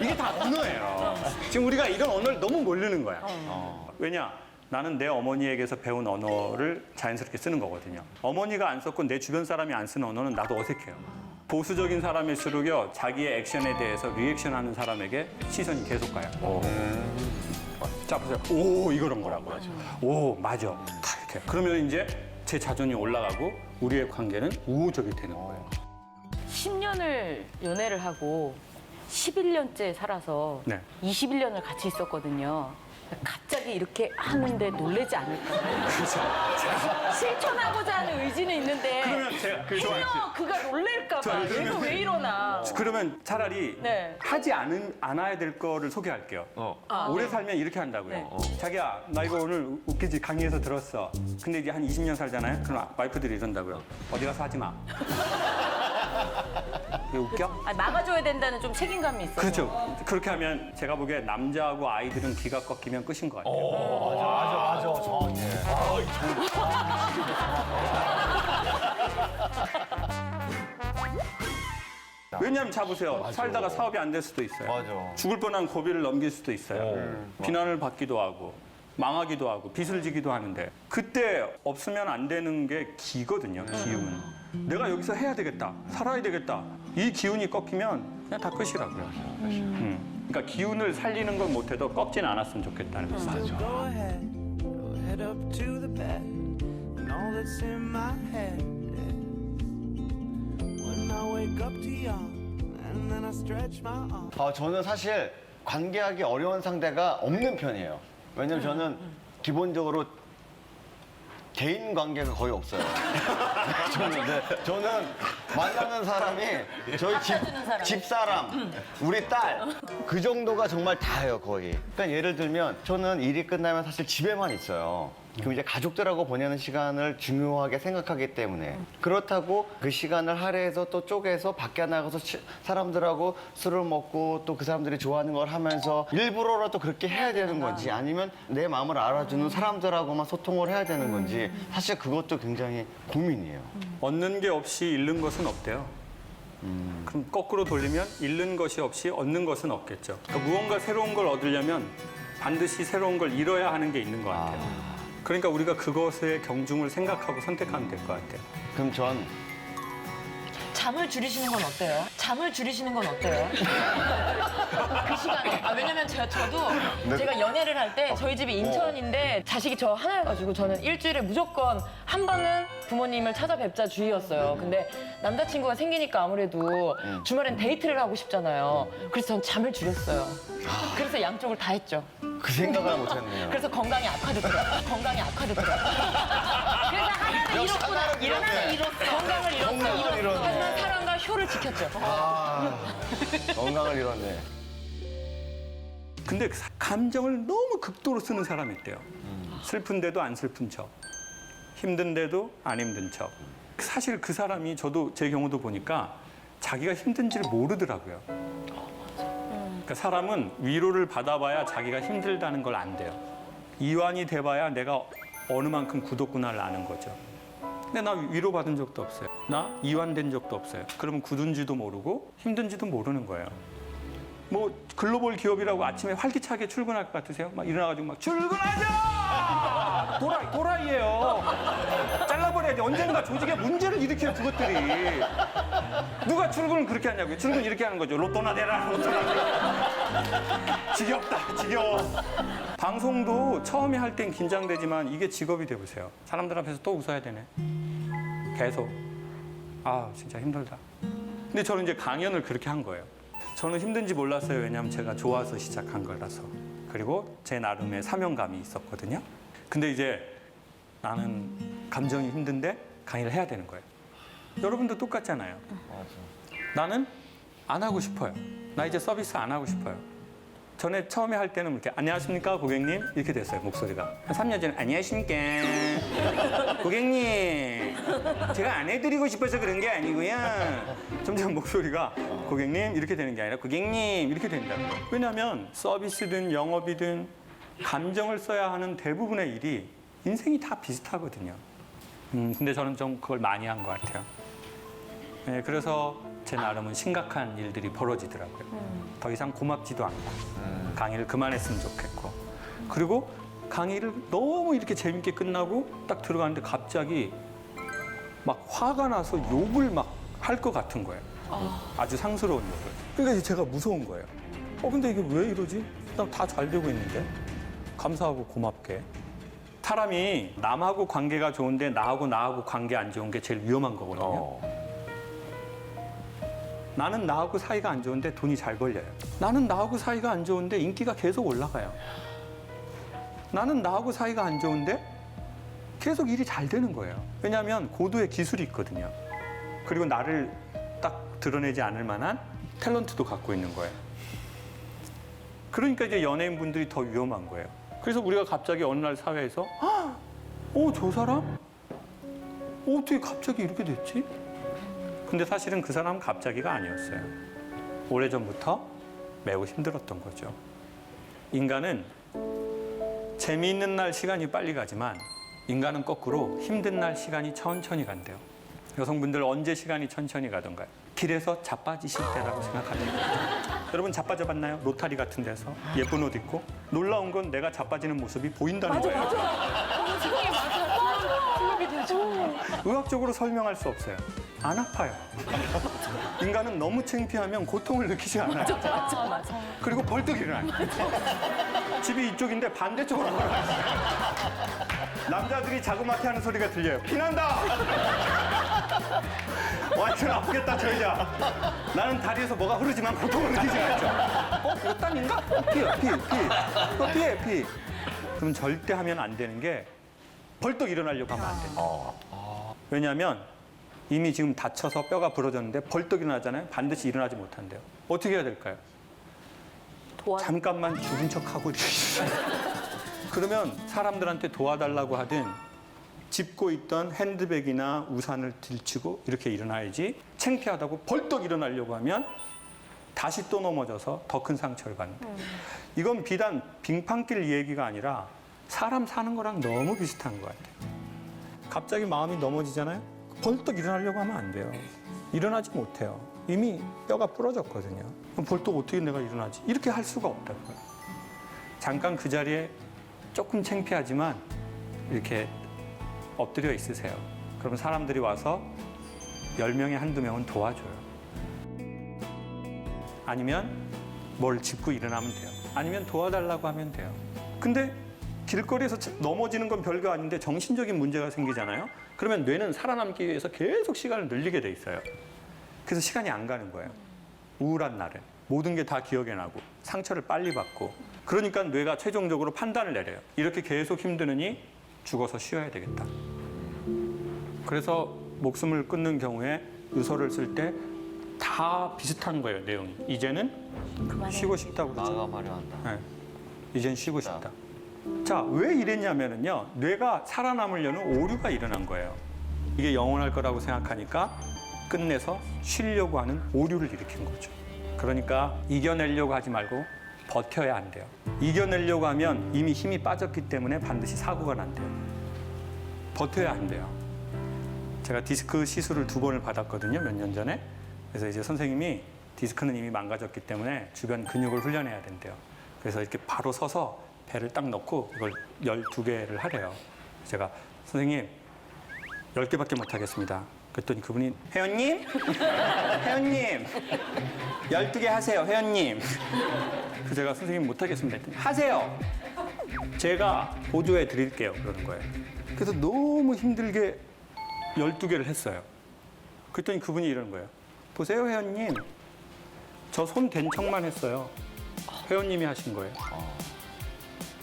이게 다 언어예요. 지금 우리가 이런 언어를 너무 모르는 거야. 왜냐? 나는 내 어머니에게서 배운 언어를 자연스럽게 쓰는 거거든요. 어머니가 안 썼고 내 주변 사람이 안 쓰는 언어는 나도 어색해요. 보수적인 사람일수록요, 자기의 액션에 대해서 리액션하는 사람에게 시선이 계속 가요. 자 보세요. 오 이런 거라고. 오 맞아. 다 이렇게. 그러면 이제 제 자존이 올라가고 우리의 관계는 우호적이 되는 거예요. 10년을 연애를 하고 11년째 살아서 네. 21년을 같이 있었거든요. 갑자기 이렇게 하는데 놀라지 않을까? 실천하고자 하는 의지는 있는데 그러면 제가 해요 그가 놀랄까 봐. 얘가 왜 이러나. 그러면 차라리 네. 하지 않아야 될 거를 소개할게요. 오래 살면 이렇게 한다고요. 자기야, 나 이거 오늘 웃기지 강의에서 들었어. 근데 이제 한 20년 살잖아요. 그럼 와이프들이 이런다고요. 어디 가서 하지 마. 이게 웃겨? 아, 막아줘야 된다는 좀 책임감이 있어요. 그렇죠. 그렇게 하면 제가 보기에 남자하고 아이들은 기가 꺾이면 끝인 것 같아요. 맞아, 정확해. 왜냐하면 자보세요. 살다가 사업이 안 될 수도 있어요. 맞아. 죽을 뻔한 고비를 넘길 수도 있어요. 비난을 받기도 하고 망하기도 하고 빚을 지기도 하는데 그때 없으면 안 되는 게 기거든요. 기운. 내가 여기서 해야 되겠다. 살아야 되겠다. 이 기운이 꺾이면 그냥 다 끝이라고요. 그러니까 기운을 살리는 건 못해도 꺾진 않았으면 좋겠다는 거죠. Go ahead, go head up to the bed, and all that's in my head is when I wake up to yawn, and then I stretch my arms. 저는 사실 관계하기 어려운 상대가 없는 편이에요. 왜냐면 저는 기본적으로 개인 관계가 거의 없어요. 저는 만나는 사람이 저희 집사람, 우리 딸, 그 정도가 정말 다예요, 거의. 그러니까 예를 들면 저는 일이 끝나면 사실 집에만 있어요. 그럼 이제 가족들하고 보내는 시간을 중요하게 생각하기 때문에 그렇다고 그 시간을 할애해서 또 쪼개서 밖에 나가서 사람들하고 술을 먹고 또 그 사람들이 좋아하는 걸 하면서 일부러라도 그렇게 해야 되는 건지 아니면 내 마음을 알아주는 사람들하고만 소통을 해야 되는 건지 사실 그것도 굉장히 고민이에요. 얻는 게 없이 잃는 것은 없대요. 그럼 거꾸로 돌리면 잃는 것이 없이 얻는 것은 없겠죠. 그러니까 무언가 새로운 걸 얻으려면 반드시 새로운 걸 잃어야 하는 게 있는 것 같아요. 그러니까 우리가 그것의 경중을 생각하고 선택하면 될 것 같아요. 그럼 전 잠을 줄이시는 건 어때요? 잠을 줄이시는 건 어때요? 그 시간에. 왜냐면 저도 제가 연애를 할 때 저희 집이 인천인데 자식이 저 하나여가지고 저는 일주일에 무조건 한 번은 부모님을 찾아뵙자 주의였어요. 근데 남자친구가 생기니까 아무래도 주말엔 데이트를 하고 싶잖아요. 그래서 전 잠을 줄였어요. 그래서 양쪽을 다 했죠. 그 생각을 못했네요. 그래서 건강이 악화됐더라고요. 건강이 악화됐더라고요. 그래서 하나는 잃었구나. 하나는 잃었어. 건강을 잃었어. 하지만 사랑과 효를 지켰죠. 건강을 잃었네. 근데 감정을 너무 극도로 쓰는 사람이 있대요. 슬픈데도 안 슬픈 척, 힘든데도 안 힘든 척. 사실 그 사람이 저도 제 경우도 보니까 자기가 힘든지를 모르더라고요. 그러니까 사람은 위로를 받아봐야 자기가 힘들다는 걸 안대요. 이완이 돼봐야 내가 어느 만큼 굳었구나를 아는 거죠. 근데 나 위로받은 적도 없어요. 나 이완된 적도 없어요. 그러면 굳은지도 모르고 힘든지도 모르는 거예요. 뭐 글로벌 기업이라고 아침에 활기차게 출근할 것 같으세요? 막 일어나가지고 막 출근하자! 도라이예요. 잘라버려야 돼. 언젠가 조직에 문제를 일으켜요, 그것들이. 누가 출근을 그렇게 하냐고요. 출근 이렇게 하는 거죠. 로또나 내라, 로또나 내라. 지겹다, 지겨워. 방송도 처음에 할 땐 긴장되지만 이게 직업이 돼보세요. 사람들 앞에서 또 웃어야 되네. 계속. 아, 진짜 힘들다. 근데 저는 이제 강연을 그렇게 한 거예요. 저는 힘든지 몰랐어요. 왜냐하면 제가 좋아서 시작한 거라서. 그리고 제 나름의 사명감이 있었거든요. 근데 이제 나는 감정이 힘든데 강의를 해야 되는 거예요. 여러분도 똑같잖아요. 나는 안 하고 싶어요. 나 이제 서비스 안 하고 싶어요. 전에 처음에 할 때는 이렇게 안녕하십니까 고객님 이렇게 됐어요 목소리가. 한 3년 전에 안녕하십니까 고객님 제가 안 해드리고 싶어서 그런 게 아니고요. 점점 목소리가 고객님 이렇게 되는 게 아니라 고객님 이렇게 된다고요. 왜냐하면 서비스든 영업이든 감정을 써야 하는 대부분의 일이 인생이 다 비슷하거든요. 근데 저는 좀 그걸 많이 한 것 같아요. 네, 그래서 제 나름은 심각한 일들이 벌어지더라고요. 더 이상 고맙지도 않고 강의를 그만했으면 좋겠고 그리고 강의를 너무 이렇게 재밌게 끝나고 딱 들어가는데 갑자기 막 화가 나서 욕을 막 할 것 같은 거예요. 아주 상스러운 욕을. 그러니까 제가 무서운 거예요. 근데 이게 왜 이러지? 나 다 잘 되고 있는데? 감사하고 고맙게. 사람이 남하고 관계가 좋은데 나하고 관계 안 좋은 게 제일 위험한 거거든요. 나는 나하고 사이가 안 좋은데 돈이 잘 벌려요. 나는 나하고 사이가 안 좋은데 인기가 계속 올라가요. 나는 나하고 사이가 안 좋은데 계속 일이 잘 되는 거예요. 왜냐하면 고도의 기술이 있거든요. 그리고 나를 딱 드러내지 않을 만한 탤런트도 갖고 있는 거예요. 그러니까 이제 연예인분들이 더 위험한 거예요. 그래서 우리가 갑자기 어느 날 사회에서 저 사람? 어떻게 갑자기 이렇게 됐지? 근데 사실은 그 사람은 갑자기가 아니었어요. 오래전부터 매우 힘들었던 거죠. 인간은 재미있는 날 시간이 빨리 가지만 인간은 거꾸로 힘든 날 시간이 천천히 간대요. 여성분들 언제 시간이 천천히 가던가요? 길에서 자빠지실 때라고 생각하는 거죠. 여러분 자빠져 봤나요? 로타리 같은 데서 예쁜 옷 입고 놀라운 건 내가 자빠지는 모습이 보인다는 거예요. 의학적으로 설명할 수 없어요. 안 아파요. 인간은 너무 창피하면 고통을 느끼지 않아요. 그리고 벌떡 일어나요. 집이 이쪽인데 반대쪽으로 걸어가요. 남자들이 자그맣게 하는 소리가 들려요. 피난다! 완전 아프겠다, 저 여자. 나는 다리에서 뭐가 흐르지만 고통을 느끼지 않죠. 이거 땀인가? 피해. 그럼 절대 하면 안 되는 게 벌떡 일어나려고 하면 안 돼요. 왜냐하면 이미 지금 다쳐서 뼈가 부러졌는데 벌떡 일어나잖아요. 반드시 일어나지 못한대요. 어떻게 해야 될까요? 잠깐만 죽은 척하고 이렇게 그러면 사람들한테 도와달라고 하든 짚고 있던 핸드백이나 우산을 들치고 이렇게 일어나야지 창피하다고 벌떡 일어나려고 하면 다시 또 넘어져서 더 큰 상처를 받는 거예요. 이건 비단 빙판길 얘기가 아니라 사람 사는 거랑 너무 비슷한 것 같아요. 갑자기 마음이 넘어지잖아요. 벌떡 일어나려고 하면 안 돼요. 일어나지 못해요. 이미 뼈가 부러졌거든요. 그럼 벌떡 어떻게 내가 일어나지? 이렇게 할 수가 없다고요. 잠깐 그 자리에 조금 창피하지만 이렇게 엎드려 있으세요. 그러면 사람들이 와서 10명에 한두 명은 도와줘요. 아니면 뭘 짚고 일어나면 돼요. 아니면 도와달라고 하면 돼요. 근데 길거리에서 넘어지는 건 별거 아닌데 정신적인 문제가 생기잖아요. 그러면 뇌는 살아남기 위해서 계속 시간을 늘리게 돼 있어요. 그래서 시간이 안 가는 거예요. 우울한 날은. 모든 게 다 기억에 나고 상처를 빨리 받고 그러니까 뇌가 최종적으로 판단을 내려요. 이렇게 계속 힘드느니 죽어서 쉬어야 되겠다. 그래서 목숨을 끊는 경우에 유서를 쓸 때 다 비슷한 거예요, 내용이. 이제는 쉬고 싶다고 그러죠. 마감하려 한다. 네. 이젠 쉬고 싶다. 자, 왜 이랬냐면요. 뇌가 살아남으려는 오류가 일어난 거예요. 이게 영원할 거라고 생각하니까 끝내서 쉬려고 하는 오류를 일으킨 거죠. 그러니까 이겨내려고 하지 말고 버텨야 안 돼요. 이겨내려고 하면 이미 힘이 빠졌기 때문에 반드시 사고가 난대요. 버텨야 안 돼요. 제가 디스크 시술을 2번을 받았거든요, 몇 년 전에. 그래서 이제 선생님이 디스크는 이미 망가졌기 때문에 주변 근육을 훈련해야 된대요. 그래서 이렇게 바로 서서 배를 딱 넣고 이걸 12개를 하래요. 제가 선생님 10개밖에 못 하겠습니다. 그랬더니 그분이 회원님? 회원님 12개 하세요, 회원님. 그래서 제가 선생님 못 하겠습니다 했더니 하세요. 제가 보조해 드릴게요. 그러는 거예요. 그래서 너무 힘들게 12개를 했어요. 그랬더니 그분이 이러는 거예요. 보세요, 회원님. 저 손 댄 척만 했어요. 회원님이 하신 거예요.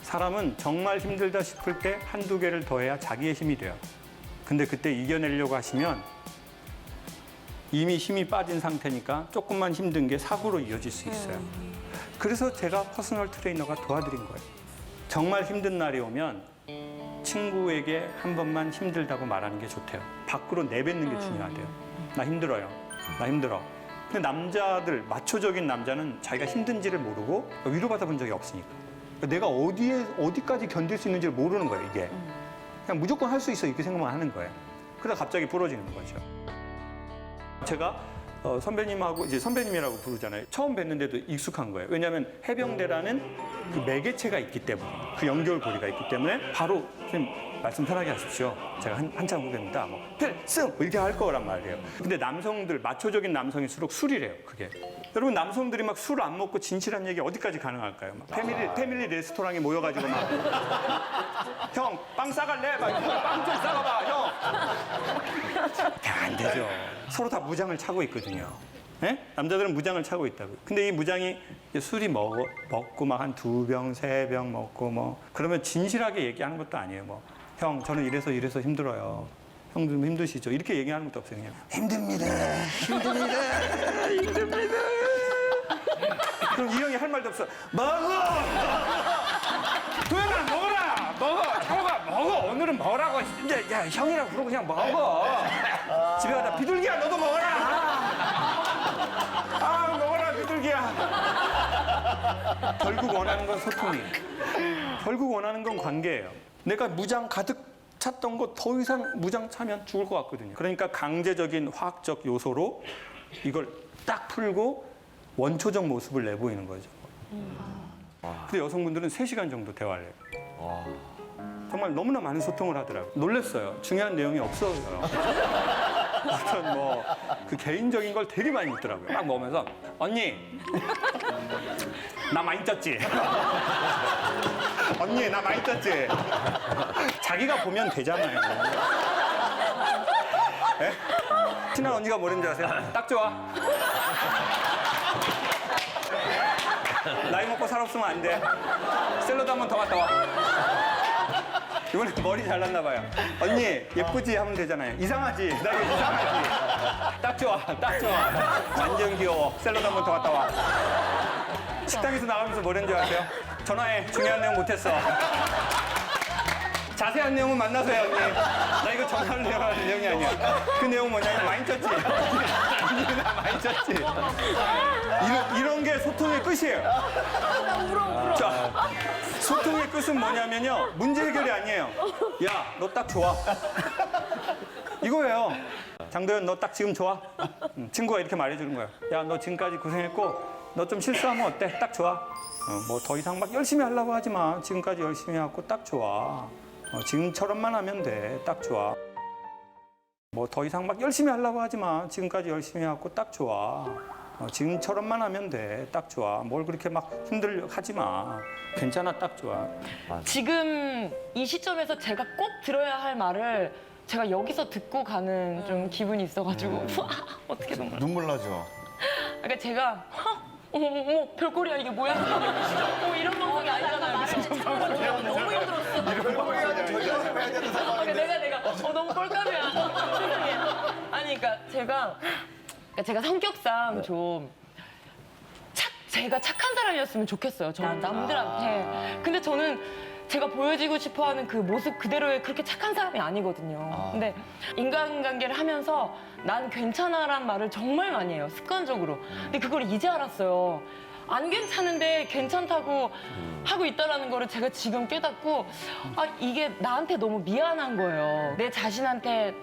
사람은 정말 힘들다 싶을 때 1-2개를 더해야 자기의 힘이 돼요. 근데 그때 이겨내려고 하시면 이미 힘이 빠진 상태니까 조금만 힘든 게 사고로 이어질 수 있어요. 그래서 제가 퍼스널 트레이너가 도와드린 거예요. 정말 힘든 날이 오면 친구에게 한 번만 힘들다고 말하는 게 좋대요. 밖으로 내뱉는 게 중요하대요. 나 힘들어요. 나 힘들어. 근데 남자들, 마초적인 남자는 자기가 힘든지를 모르고 위로받아 본 적이 없으니까. 그러니까 내가 어디까지 견딜 수 있는지를 모르는 거예요, 이게. 그냥 무조건 할 수 있어, 이렇게 생각만 하는 거예요. 그러다 갑자기 부러지는 거죠. 제가 선배님하고 이제 선배님이라고 부르잖아요. 처음 뵀는데도 익숙한 거예요. 왜냐하면 해병대라는 그 매개체가 있기 때문에, 그 연결고리가 있기 때문에 바로 선생님 말씀 편하게 하십시오. 제가 한참 후배입니다. 뭐 필승 뭐 이렇게 할 거란 말이에요. 근데 남성들, 마초적인 남성일수록 술이래요. 그게. 여러분 남성들이 막 술 안 먹고 진실한 얘기 어디까지 가능할까요? 막 패밀리 레스토랑에 모여가지고 막 형 빵 싸갈래? 막 빵 좀 싸가봐 형. 안 되죠. 서로 다 무장을 차고 있거든요. 예? 남자들은 무장을 차고 있다고. 근데 이 무장이 술이 먹고 막 한 2병, 3병 먹고 뭐 그러면 진실하게 얘기하는 것도 아니에요. 뭐 형 저는 이래서 힘들어요. 형 좀 힘드시죠? 이렇게 얘기하는 것도 없어요. 그냥 힘듭니다. 그럼 이 형이 할 말도 없어. 먹어! 도현아 먹어라! 먹어! 형아 먹어! 오늘은 먹으라고. 이제 야 형이라고 부르고 그냥 먹어. 집에 가다 비둘기야 너도 먹어라! 아 먹어라 비둘기야. 결국 원하는 건 소통이에요. 결국 원하는 건 관계예요. 내가 무장 가득 찼던 거 더 이상 무장 차면 죽을 것 같거든요. 그러니까 강제적인 화학적 요소로 이걸 딱 풀고 원초적 모습을 내보이는 거죠. 근데 여성분들은 3시간 정도 대화를 해요. 정말 너무나 많은 소통을 하더라고요. 놀랐어요. 중요한 내용이 없어요. 어떤 뭐 그 개인적인 걸 되게 많이 묻더라고요. 막 먹으면서 언니 나 많이 쪘지? 언니 나 많이 쪘지? 자기가 보면 되잖아요. 에? 친한 언니가 뭐랬는지 아세요? 딱 좋아. 나이 먹고 살 없으면 안 돼. 샐러드 한 번 더 갔다 와. 이번에 머리 잘났나 봐요. 언니 예쁘지 하면 되잖아요. 이상하지? 나 이거 이상하지? 딱 좋아, 딱 좋아. 완전 귀여워. 샐러드 한 번 더 갔다 와. 식당에서 나가면서 뭐랬는지 아세요? 전화해. 중요한 내용 못했어. 자세한 내용은 만나서 해, 언니. 나 이거 전화를 내용하는 내용이 아니야. 그 내용 뭐냐면 많이 쪘지? 언니 나 많이 쪘지? 이런 게 소통의 끝이에요. 자, 소통의 끝은 뭐냐면요. 문제 해결이 아니에요. 야, 너 딱 좋아. 이거예요. 장도연, 너 딱 지금 좋아. 친구가 이렇게 말해주는 거야. 야, 너 지금까지 고생했고 너 좀 실수하면 어때? 딱 좋아. 뭐 더 이상 막 열심히 하려고 하지 마. 지금까지 열심히 하고 딱 좋아. 지금처럼만 하면 돼. 딱 좋아. 뭐 더 이상 막 열심히 하려고 하지 마. 지금까지 열심히 하고 딱 좋아. 지금처럼만 하면 돼. 딱 좋아. 뭘 그렇게 막 힘들려 하지 마. 괜찮아. 딱 좋아. 지금 이 시점에서 제가 꼭 들어야 할 말을 제가 여기서 듣고 가는 좀 기분이 있어가지고 어떻게 눈물. 눈물 나죠. 그러니까 제가 어머 별꼴이야 이게 뭐야? 이런 방송이 아니잖아요. 너무 힘들었어. 내가 너무 꼴감이야. 세상에. 아니 그러니까 제가 성격상 좀 제가 착한 사람이었으면 좋겠어요. 저는 남들한테. 근데 저는 제가 보여지고 싶어하는 그 모습 그대로의 그렇게 착한 사람이 아니거든요. 근데 인간관계를 하면서 난 괜찮아란 말을 정말 많이 해요. 습관적으로. 근데 그걸 이제 알았어요. 안 괜찮은데 괜찮다고 하고 있다라는 거를 제가 지금 깨닫고 이게 나한테 너무 미안한 거예요. 내 자신한테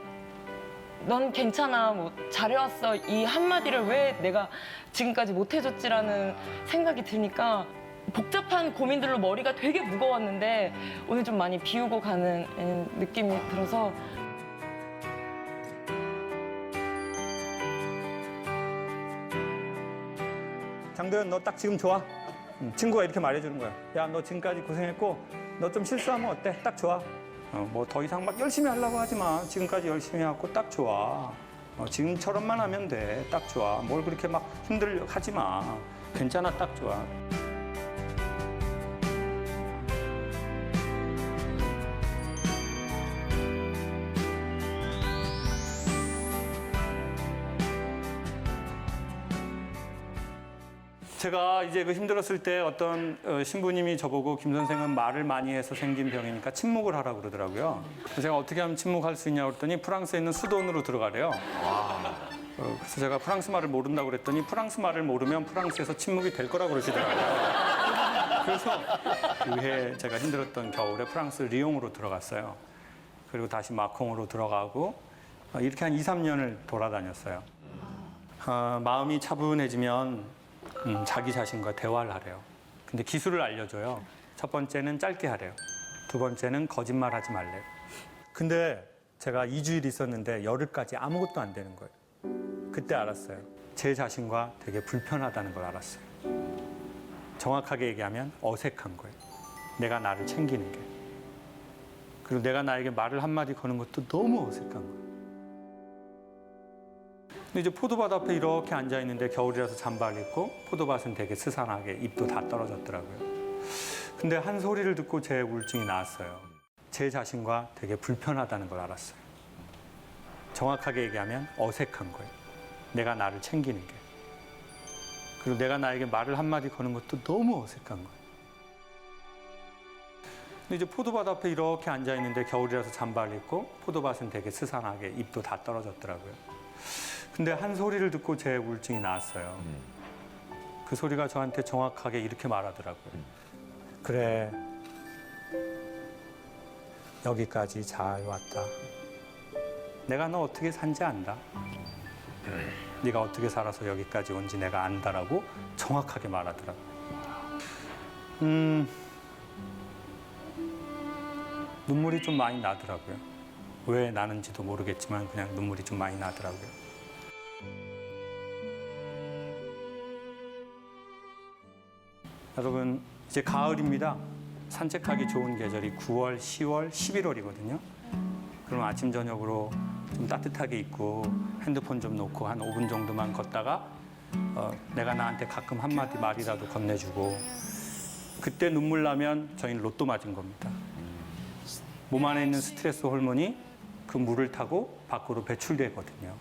넌 괜찮아, 뭐 잘해왔어 이 한마디를 왜 내가 지금까지 못 해줬지라는 생각이 드니까 복잡한 고민들로 머리가 되게 무거웠는데 오늘 좀 많이 비우고 가는 느낌이 들어서 장도연, 너 딱 지금 좋아. 친구가 이렇게 말해주는 거야. 야, 너 지금까지 고생했고 너 좀 실수하면 어때? 딱 좋아. 뭐 더 이상 막 열심히 하려고 하지 마. 지금까지 열심히 하고 딱 좋아. 지금처럼만 하면 돼. 딱 좋아. 뭘 그렇게 막 힘들려 하지 마. 괜찮아. 딱 좋아. 제가 이제 그 힘들었을 때 어떤 신부님이 저보고 김 선생은 말을 많이 해서 생긴 병이니까 침묵을 하라고 그러더라고요. 그래서 제가 어떻게 하면 침묵할 수 있냐고 그랬더니 프랑스에 있는 수도원으로 들어가래요. 그래서 제가 프랑스 말을 모른다고 그랬더니 프랑스 말을 모르면 프랑스에서 침묵이 될 거라고 그러시더라고요. 그래서 그해 제가 힘들었던 겨울에 프랑스 리옹으로 들어갔어요. 그리고 다시 마콩으로 들어가고 이렇게 한 2, 3년을 돌아다녔어요. 마음이 차분해지면 자기 자신과 대화를 하래요. 근데 기술을 알려줘요. 첫 번째는 짧게 하래요. 두 번째는 거짓말하지 말래요. 근데 제가 2주일 있었는데 열흘까지 아무것도 안 되는 거예요. 그때 알았어요. 제 자신과 되게 불편하다는 걸 알았어요. 정확하게 얘기하면 어색한 거예요. 내가 나를 챙기는 게. 그리고 내가 나에게 말을 한마디 거는 것도 너무 어색한 거예요. 근데 이제 포도밭 앞에 이렇게 앉아 있는데 겨울이라서 잠바를 입고 포도밭은 되게 스산하게 잎도 다 떨어졌더라고요. 근데 한 소리를 듣고 제 우울증이 나았어요. 제 자신과 되게 불편하다는 걸 알았어요. 정확하게 얘기하면 어색한 거예요. 내가 나를 챙기는 게. 그리고 내가 나에게 말을 한마디 거는 것도 너무 어색한 거예요. 근데 이제 포도밭 앞에 이렇게 앉아 있는데 겨울이라서 잠바를 입고 포도밭은 되게 스산하게 잎도 다 떨어졌더라고요. 근데 한 소리를 듣고 제 우울증이 나았어요. 그 소리가 저한테 정확하게 이렇게 말하더라고요. 그래, 여기까지 잘 왔다. 내가 너 어떻게 산지 안다. 네가 어떻게 살아서 여기까지 온지 내가 안다라고 정확하게 말하더라고요. 눈물이 좀 많이 나더라고요. 왜 나는지도 모르겠지만 그냥 눈물이 좀 많이 나더라고요. 여러분, 이제 가을입니다. 산책하기 좋은 계절이 9월, 10월, 11월이거든요. 그럼 아침, 저녁으로 좀 따뜻하게 입고 핸드폰 좀 놓고 한 5분 정도만 걷다가 내가 나한테 가끔 한마디 말이라도 건네주고 그때 눈물 나면 저희는 로또 맞은 겁니다. 몸 안에 있는 스트레스 호르몬이 그 물을 타고 밖으로 배출되거든요.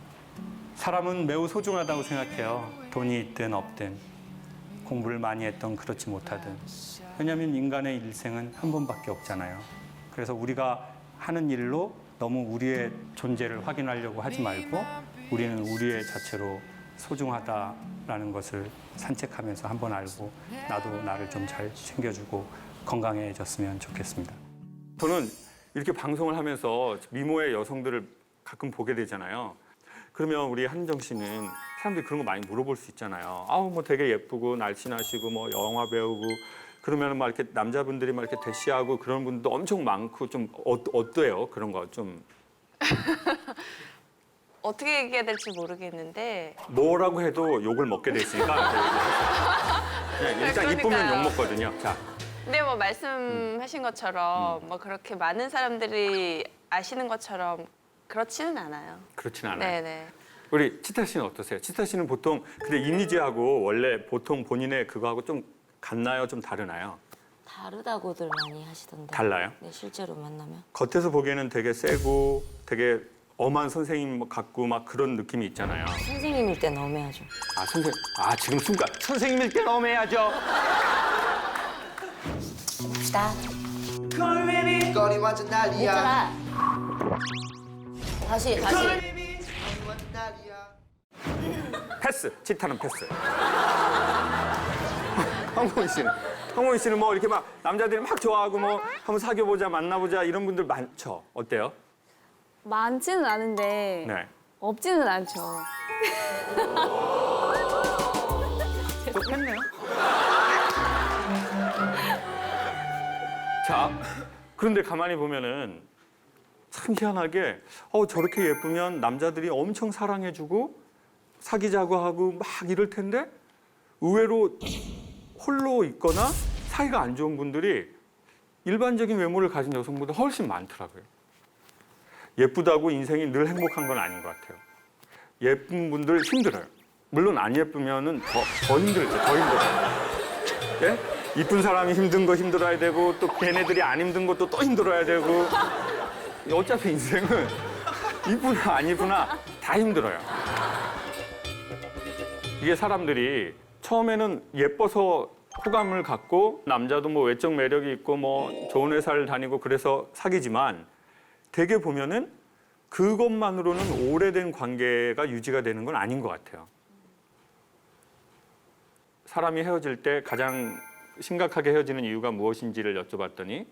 사람은 매우 소중하다고 생각해요. 돈이 있든 없든. 공부를 많이 했던 그렇지 못하든. 왜냐하면 인간의 일생은 한 번밖에 없잖아요. 그래서 우리가 하는 일로 너무 우리의 존재를 확인하려고 하지 말고 우리는 우리의 자체로 소중하다라는 것을 산책하면서 한번 알고 나도 나를 좀 잘 챙겨주고 건강해졌으면 좋겠습니다. 저는 이렇게 방송을 하면서 미모의 여성들을 가끔 보게 되잖아요. 그러면 우리 한정 씨는 사람들이 그런 거 많이 물어볼 수 있잖아요. 아우 뭐 되게 예쁘고 날씬하시고 뭐 영화 배우고 그러면 막 이렇게 남자분들이 막 이렇게 대시하고 그런 분도 엄청 많고 좀 어때요? 그런 거 좀 어떻게 얘기해야 될지 모르겠는데 뭐라고 해도 욕을 먹게 됐으니까 그냥 일단 이쁘면 욕 그러니까요. 먹거든요. 자, 근데 뭐 말씀하신 것처럼 뭐 그렇게 많은 사람들이 아시는 것처럼 그렇지는 않아요. 그렇진 않아요. 네네. 우리 치타 씨는 어떠세요? 치타 씨는 보통 근데 이미지하고 원래 보통 본인의 그거하고 좀 같나요? 좀 다르나요? 다르다고들 많이 하시던데. 달라요? 네, 실제로 만나면. 겉에서 보기에는 되게 세고 되게 엄한 선생님 같고 막 그런 느낌이 있잖아요. 선생님일 땐 엄해하죠. 아 지금 순간 선생님일 때 넘어야죠. 봅시다. 거리 완전 난리야 했잖아. 다시. 패스. 치타는 패스. 황봉희 씨는 뭐 이렇게 막 남자들이 막 좋아하고 뭐 한번 사귀어보자 만나보자 이런 분들 많죠. 어때요? 많지는 않은데 네. 없지는 않죠. 좋겠네요. 자, 그런데 가만히 보면은 참 희한하게 저렇게 예쁘면 남자들이 엄청 사랑해주고 사귀자고 하고 막 이럴 텐데 의외로 홀로 있거나 사이가 안 좋은 분들이 일반적인 외모를 가진 여성보다 훨씬 많더라고요. 예쁘다고 인생이 늘 행복한 건 아닌 것 같아요. 예쁜 분들 힘들어요. 물론 안 예쁘면은 더 힘들죠. 더 힘들어요. 예? 이쁜 사람이 힘든 거 힘들어야 되고 또 걔네들이 안 힘든 것도 또 힘들어야 되고 어차피 인생은 이쁘나 안 이쁘나 다 힘들어요. 이게 사람들이 처음에는 예뻐서 호감을 갖고 남자도 뭐 외적 매력이 있고 뭐 좋은 회사를 다니고 그래서 사귀지만 되게 보면은 그것만으로는 오래된 관계가 유지가 되는 건 아닌 것 같아요. 사람이 헤어질 때 가장 심각하게 헤어지는 이유가 무엇인지를 여쭤봤더니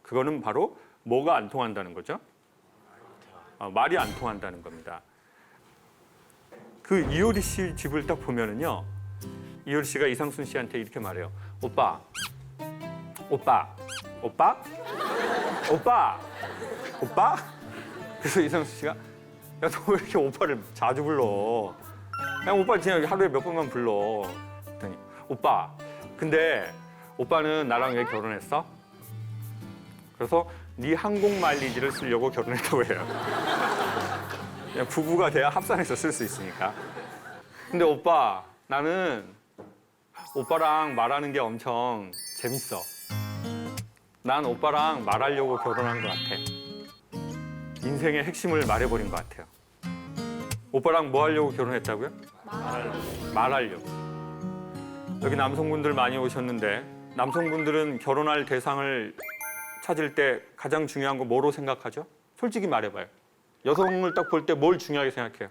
그거는 바로 뭐가 안 통한다는 거죠? 말이 안 통한다는 겁니다. 그 이효리 씨 집을 딱 보면은요. 이효리 씨가 이상순 씨한테 이렇게 말해요. 오빠, 오빠, 오빠, 오빠, 오빠. 그래서 이상순 씨가 야, 너 왜 이렇게 오빠를 자주 불러? 그냥 오빠 그냥 하루에 몇 번만 불러. 그랬더니 오빠, 근데 오빠는 나랑 왜 결혼했어? 그래서 네 한국말리지를 쓰려고 결혼했다고 해요. 그냥 부부가 돼야 합산해서 쓸 수 있으니까. 근데 오빠, 나는 오빠랑 말하는 게 엄청 재밌어. 난 오빠랑 말하려고 결혼한 것 같아. 인생의 핵심을 말해버린 것 같아요. 오빠랑 뭐 하려고 결혼했다고요? 말하려고. 여기 남성분들 많이 오셨는데 남성분들은 결혼할 대상을 찾을 때 가장 중요한 거 뭐로 생각하죠? 솔직히 말해봐요. 여성을 딱 볼 때 뭘 중요하게 생각해요?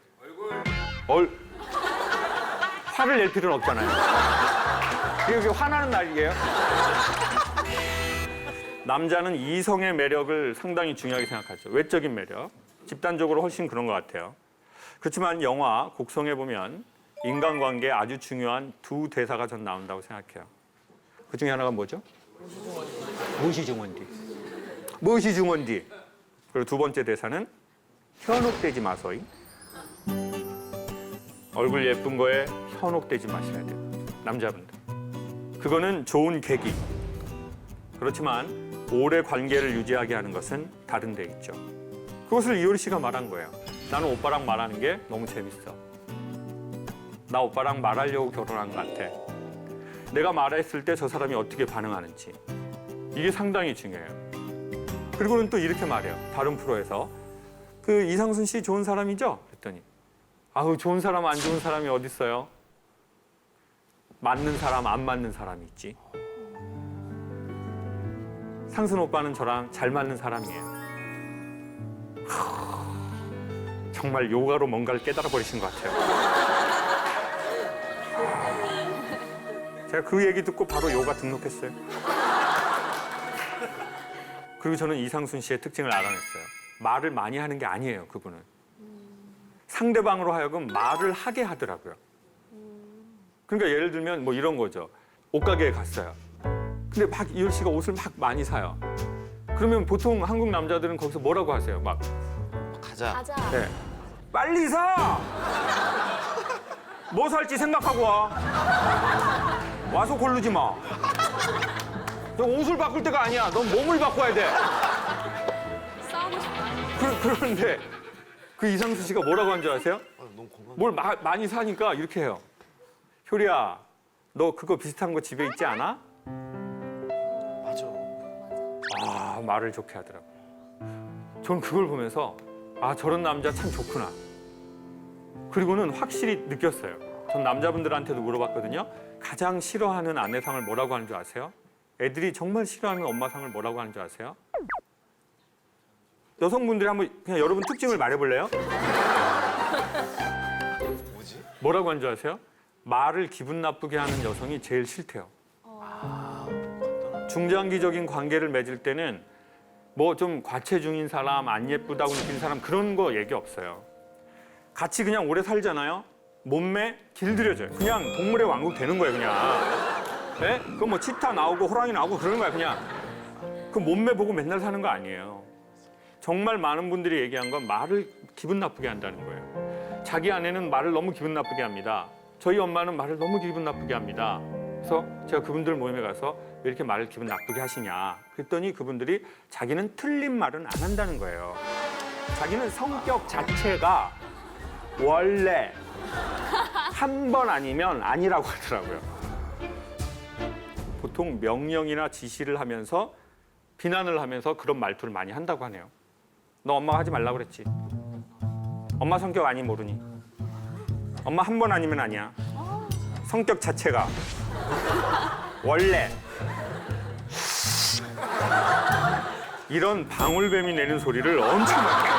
화를 낼 필요는 없잖아요. 이게 화나는 날이에요? 남자는 이성의 매력을 상당히 중요하게 생각하죠. 외적인 매력. 집단적으로 훨씬 그런 것 같아요. 그렇지만 영화 곡성에 보면 인간관계에 아주 중요한 두 대사가 전 나온다고 생각해요. 그 중에 하나가 뭐죠? 무엇이 중원디. 무엇이 중원디. 그리고 두 번째 대사는 현혹되지 마소이. 얼굴 예쁜 거에 현혹되지 마셔야 돼요. 남자분들. 그거는 좋은 계기. 그렇지만 오래 관계를 유지하게 하는 것은 다른 데 있죠. 그것을 이효리 씨가 말한 거예요. 나는 오빠랑 말하는 게 너무 재밌어. 나 오빠랑 말하려고 결혼한 것 같아. 내가 말했을 때 저 사람이 어떻게 반응하는지. 이게 상당히 중요해요. 그리고는 또 이렇게 말해요. 다른 프로에서. 그 이상순 씨 좋은 사람이죠? 그랬더니 아우 좋은 사람 안 좋은 사람이 어디 있어요? 맞는 사람 안 맞는 사람이 있지. 상순 오빠는 저랑 잘 맞는 사람이에요. 정말 요가로 뭔가를 깨달아 버리신 것 같아요. 제가 그 얘기 듣고 바로 요가 등록했어요. 그리고 저는 이상순 씨의 특징을 알아냈어요. 말을 많이 하는 게 아니에요, 그분은. 상대방으로 하여금 말을 하게 하더라고요. 그러니까 예를 들면 뭐 이런 거죠. 옷가게에 갔어요. 근데 막 이효리 씨가 옷을 막 많이 사요. 그러면 보통 한국 남자들은 거기서 뭐라고 하세요? 막 가자. 네. 빨리 사! 뭐 살지 생각하고 와. 와서 고르지 마. 너 옷을 바꿀 때가 아니야. 넌 몸을 바꿔야 돼. 싸우고 싶어. 그런데 그 이상수 씨가 뭐라고 한 줄 아세요? 뭘 많이 사니까 이렇게 해요. 효리야, 너 그거 비슷한 거 집에 있지 않아? 맞아. 아, 말을 좋게 하더라고요. 전 그걸 보면서 아, 저런 남자 참 좋구나. 그리고는 확실히 느꼈어요. 전 남자분들한테도 물어봤거든요. 가장 싫어하는 아내상을 뭐라고 하는 줄 아세요? 애들이 정말 싫어하는 엄마상을 뭐라고 하는 줄 아세요? 여성분들이 한번 그냥 여러분 특징을 말해볼래요? 뭐지? 뭐라고 하는 줄 아세요? 말을 기분 나쁘게 하는 여성이 제일 싫대요. 중장기적인 관계를 맺을 때는 뭐 좀 과체중인 사람, 안 예쁘다고 느끼는 사람 그런 거 얘기 없어요. 같이 그냥 오래 살잖아요. 몸매 길들여져요. 그냥 동물의 왕국 되는 거예요, 그냥. 네? 그럼 뭐 치타 나오고 호랑이 나오고 그러는 거야, 그냥. 그 몸매 보고 맨날 사는 거 아니에요. 정말 많은 분들이 얘기한 건 말을 기분 나쁘게 한다는 거예요. 자기 아내는 말을 너무 기분 나쁘게 합니다. 저희 엄마는 말을 너무 기분 나쁘게 합니다. 그래서 제가 그분들 모임에 가서 왜 이렇게 말을 기분 나쁘게 하시냐 그랬더니 그분들이 자기는 틀린 말은 안 한다는 거예요. 자기는 성격 자체가 원래 한 번 아니면 아니라고 하더라고요. 보통 명령이나 지시를 하면서 비난을 하면서 그런 말투를 많이 한다고 하네요. 너 엄마가 하지 말라고 그랬지. 엄마 성격 아니 모르니. 엄마 한 번 아니면 아니야. 성격 자체가 원래 이런 방울뱀이 내는 소리를 엄청 많이 해요.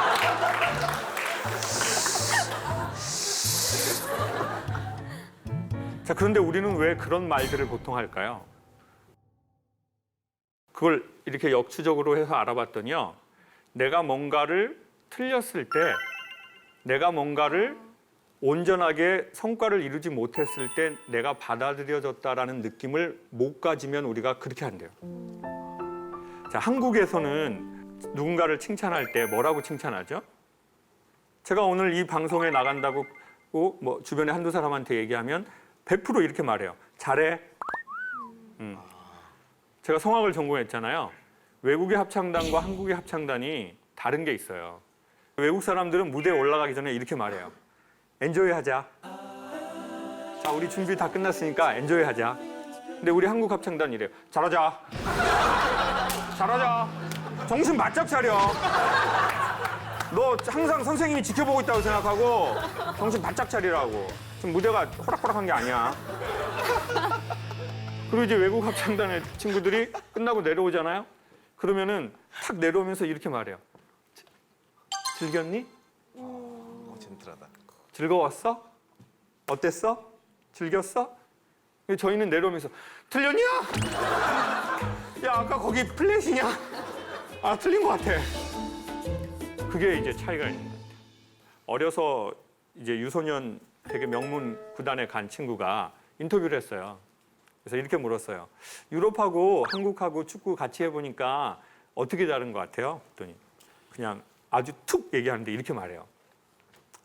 자, 그런데 우리는 왜 그런 말들을 보통 할까요? 그걸 이렇게 역추적으로 해서 알아봤더니요. 내가 뭔가를 틀렸을 때, 내가 뭔가를 온전하게 성과를 이루지 못했을 때 내가 받아들여졌다라는 느낌을 못 가지면 우리가 그렇게 한대요. 자, 한국에서는 누군가를 칭찬할 때 뭐라고 칭찬하죠? 제가 오늘 이 방송에 나간다고 뭐 주변에 한두 사람한테 얘기하면 100% 이렇게 말해요. 잘해. 제가 성악을 전공했잖아요. 외국의 합창단과 한국의 합창단이 다른 게 있어요. 외국 사람들은 무대에 올라가기 전에 이렇게 말해요. 엔조이 하자. 자, 우리 준비 다 끝났으니까 엔조이 하자. 근데 우리 한국 합창단 이래요. 잘하자. 잘하자. 정신 바짝 차려. 너 항상 선생님이 지켜보고 있다고 생각하고 정신 바짝 차리라고. 지금 무대가 호락호락한 게 아니야. 그리고 이제 외국 합창단의 친구들이 끝나고 내려오잖아요. 그러면은 탁 내려오면서 이렇게 말해요. 즐겼니? 젠틀하다. 즐거웠어? 어땠어? 즐겼어? 저희는 내려오면서 틀렸냐? 야, 아까 거기 플랫이냐? 아, 틀린 것 같아. 그게 이제 차이가 있는 것 같아요. 어려서 이제 유소년 되게 명문 구단에 간 친구가 인터뷰를 했어요. 그래서 이렇게 물었어요. 유럽하고 한국하고 축구 같이 해보니까 어떻게 다른 것 같아요? 그랬더니 그냥 아주 툭 얘기하는데 이렇게 말해요.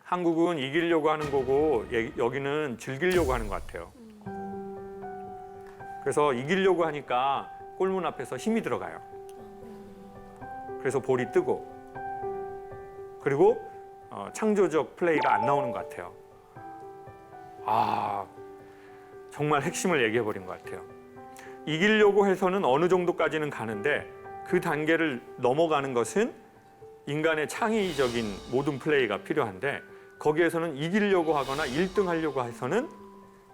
한국은 이기려고 하는 거고 여기는 즐기려고 하는 것 같아요. 그래서 이기려고 하니까 골문 앞에서 힘이 들어가요. 그래서 볼이 뜨고 그리고 창조적 플레이가 안 나오는 것 같아요. 아, 정말 핵심을 얘기해 버린 것 같아요. 이기려고 해서는 어느 정도까지는 가는데 그 단계를 넘어가는 것은 인간의 창의적인 모든 플레이가 필요한데 거기에서는 이기려고 하거나 1등 하려고 해서는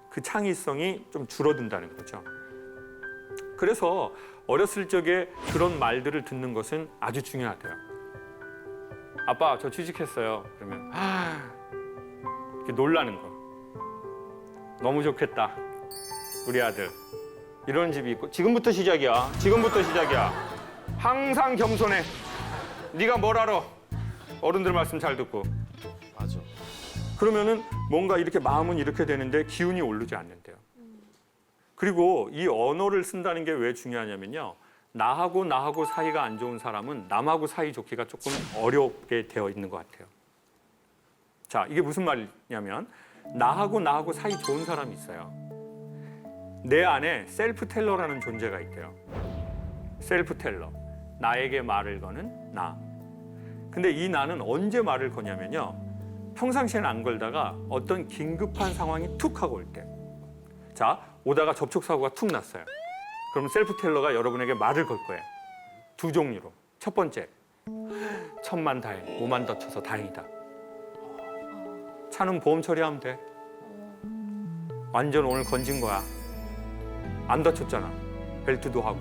그 창의성이 좀 줄어든다는 거죠. 그래서 어렸을 적에 그런 말들을 듣는 것은 아주 중요하대요. 아빠, 저 취직했어요. 그러면 이렇게 놀라는 거. 너무 좋겠다. 우리 아들. 이런 집이 있고 지금부터 시작이야. 지금부터 시작이야. 항상 겸손해. 네가 뭘 알아? 어른들 말씀 잘 듣고. 맞아. 그러면은 뭔가 이렇게 마음은 이렇게 되는데 기운이 오르지 않는데요. 그리고 이 언어를 쓴다는 게 왜 중요하냐면요. 나하고 사이가 안 좋은 사람은 남하고 사이 좋기가 조금 어렵게 되어 있는 것 같아요. 자, 이게 무슨 말이냐면 나하고 사이 좋은 사람이 있어요. 내 안에 셀프 텔러라는 존재가 있대요. 셀프 텔러. 나에게 말을 거는 나. 근데 이 나는 언제 말을 거냐면요. 평상시에는 안 걸다가 어떤 긴급한 상황이 툭 하고 올 때. 자, 오다가 접촉사고가 툭 났어요. 그럼 셀프 텔러가 여러분에게 말을 걸 거예요. 두 종류로. 첫 번째, 천만다행, 몸 안 다쳐서 다행이다. 차는 보험 처리하면 돼. 완전 오늘 건진 거야. 안 다쳤잖아. 벨트도 하고.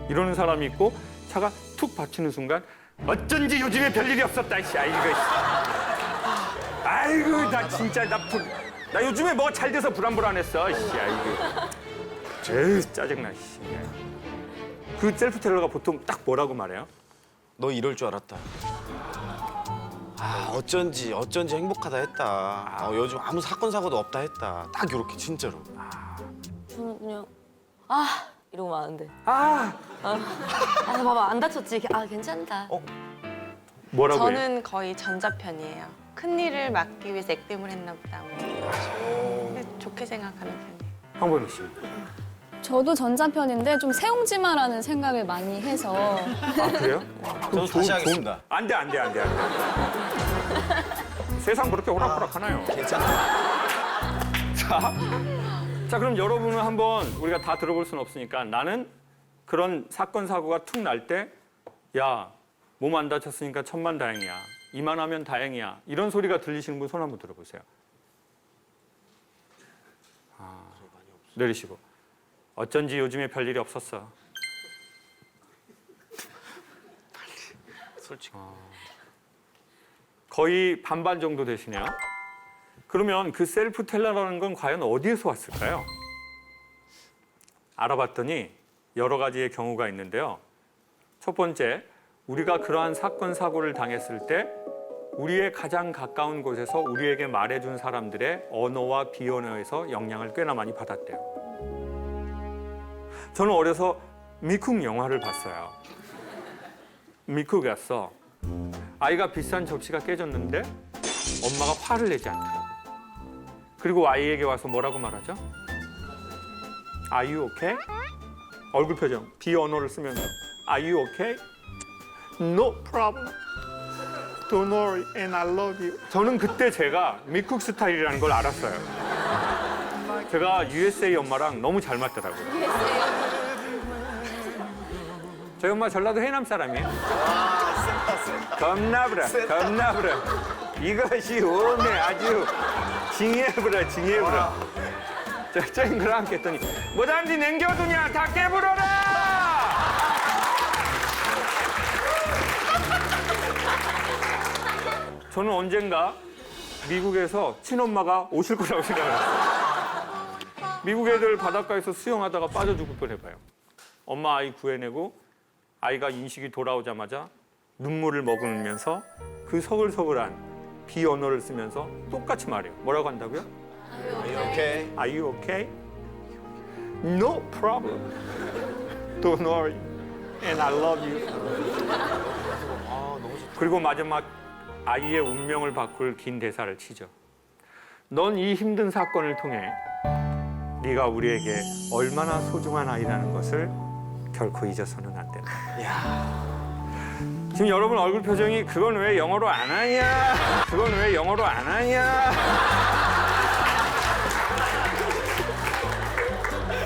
이러는 사람이 있고 차가 툭 받치는 순간 어쩐지 요즘에 별일이 없었다. 아이고 나 진짜 나 요즘에 뭐 잘 돼서 불안했어. 에휴 짜증나. 그 셀프 텔러가 보통 딱 뭐라고 말해요? 너 이럴 줄 알았다. 아, 어쩐지 행복하다 했다. 요즘 아무 사건 사고도 없다 했다. 딱 이렇게 진짜로. 저는 그냥 이러고 마는데. 봐봐 안 다쳤지. 괜찮다. 뭐라고 해요? 저는 거의 전자편이에요. 큰 일을 막기 위해서 액땜을 했나 보다. 근데 좋게 생각하는 편이에요. 황보미 씨. 저도 전자편인데 좀 세옹지마라는 생각을 많이 해서. 아 그래요? 저도 다시 하겠습니다. 안 돼. 세상 그렇게 호락호락하나요? 괜찮아. 자, 그럼 여러분은 한번 우리가 다 들어볼 수는 없으니까 나는 그런 사건 사고가 툭 날 때 야, 몸 안 다쳤으니까 천만다행이야. 이만하면 다행이야. 이런 소리가 들리시는 분 손 한번 들어보세요. 내리시고. 어쩐지 요즘에 별일이 없었어. 솔직히. 거의 반반 정도 되시네요. 그러면 그 셀프 텔러라는 건 과연 어디에서 왔을까요? 알아봤더니 여러 가지의 경우가 있는데요. 첫 번째, 우리가 그러한 사건, 사고를 당했을 때 우리의 가장 가까운 곳에서 우리에게 말해준 사람들의 언어와 비언어에서 영향을 꽤나 많이 받았대요. 저는 어려서 미국 영화를 봤어요. 미국에 갔어. 아이가 비싼 접시가 깨졌는데 엄마가 화를 내지 않더라고요. 그리고 아이에게 와서 뭐라고 말하죠? Are you okay? 얼굴 표정, 비언어를 쓰면서 Are you okay? No problem. Don't worry and I love you. 저는 그때 제가 미국 스타일이라는 걸 알았어요. 제가 USA 엄마랑 너무 잘 맞더라고요. 저희 엄마 전라도 해남 사람이에요. 겁나부라, 겁나부라. 이것이 오네 아주 징해부라, 징해부라. 저희 그렇게 했더니 뭐단지 냉겨두냐 다 깨부러라! 저는 언젠가 미국에서 친엄마가 오실 거라고 생각했어요. 미국 애들 바닷가에서 수영하다가 빠져 죽을 뻔해봐요. 엄마 아이 구해내고 아이가 인식이 돌아오자마자 눈물을 머금으면서 그 서글서글한 비언어를 쓰면서 똑같이 말해요. 뭐라고 한다고요? Are you okay? Are you okay? No problem. Don't worry. And I love you. 그리고 마지막 아이의 운명을 바꿀 긴 대사를 치죠. 넌 이 힘든 사건을 통해 네가 우리에게 얼마나 소중한 아이라는 것을 결코 잊어서는 안 된다. 지금 여러분 얼굴 표정이 그건 왜 영어로 안 하냐? 그건 왜 영어로 안 하냐?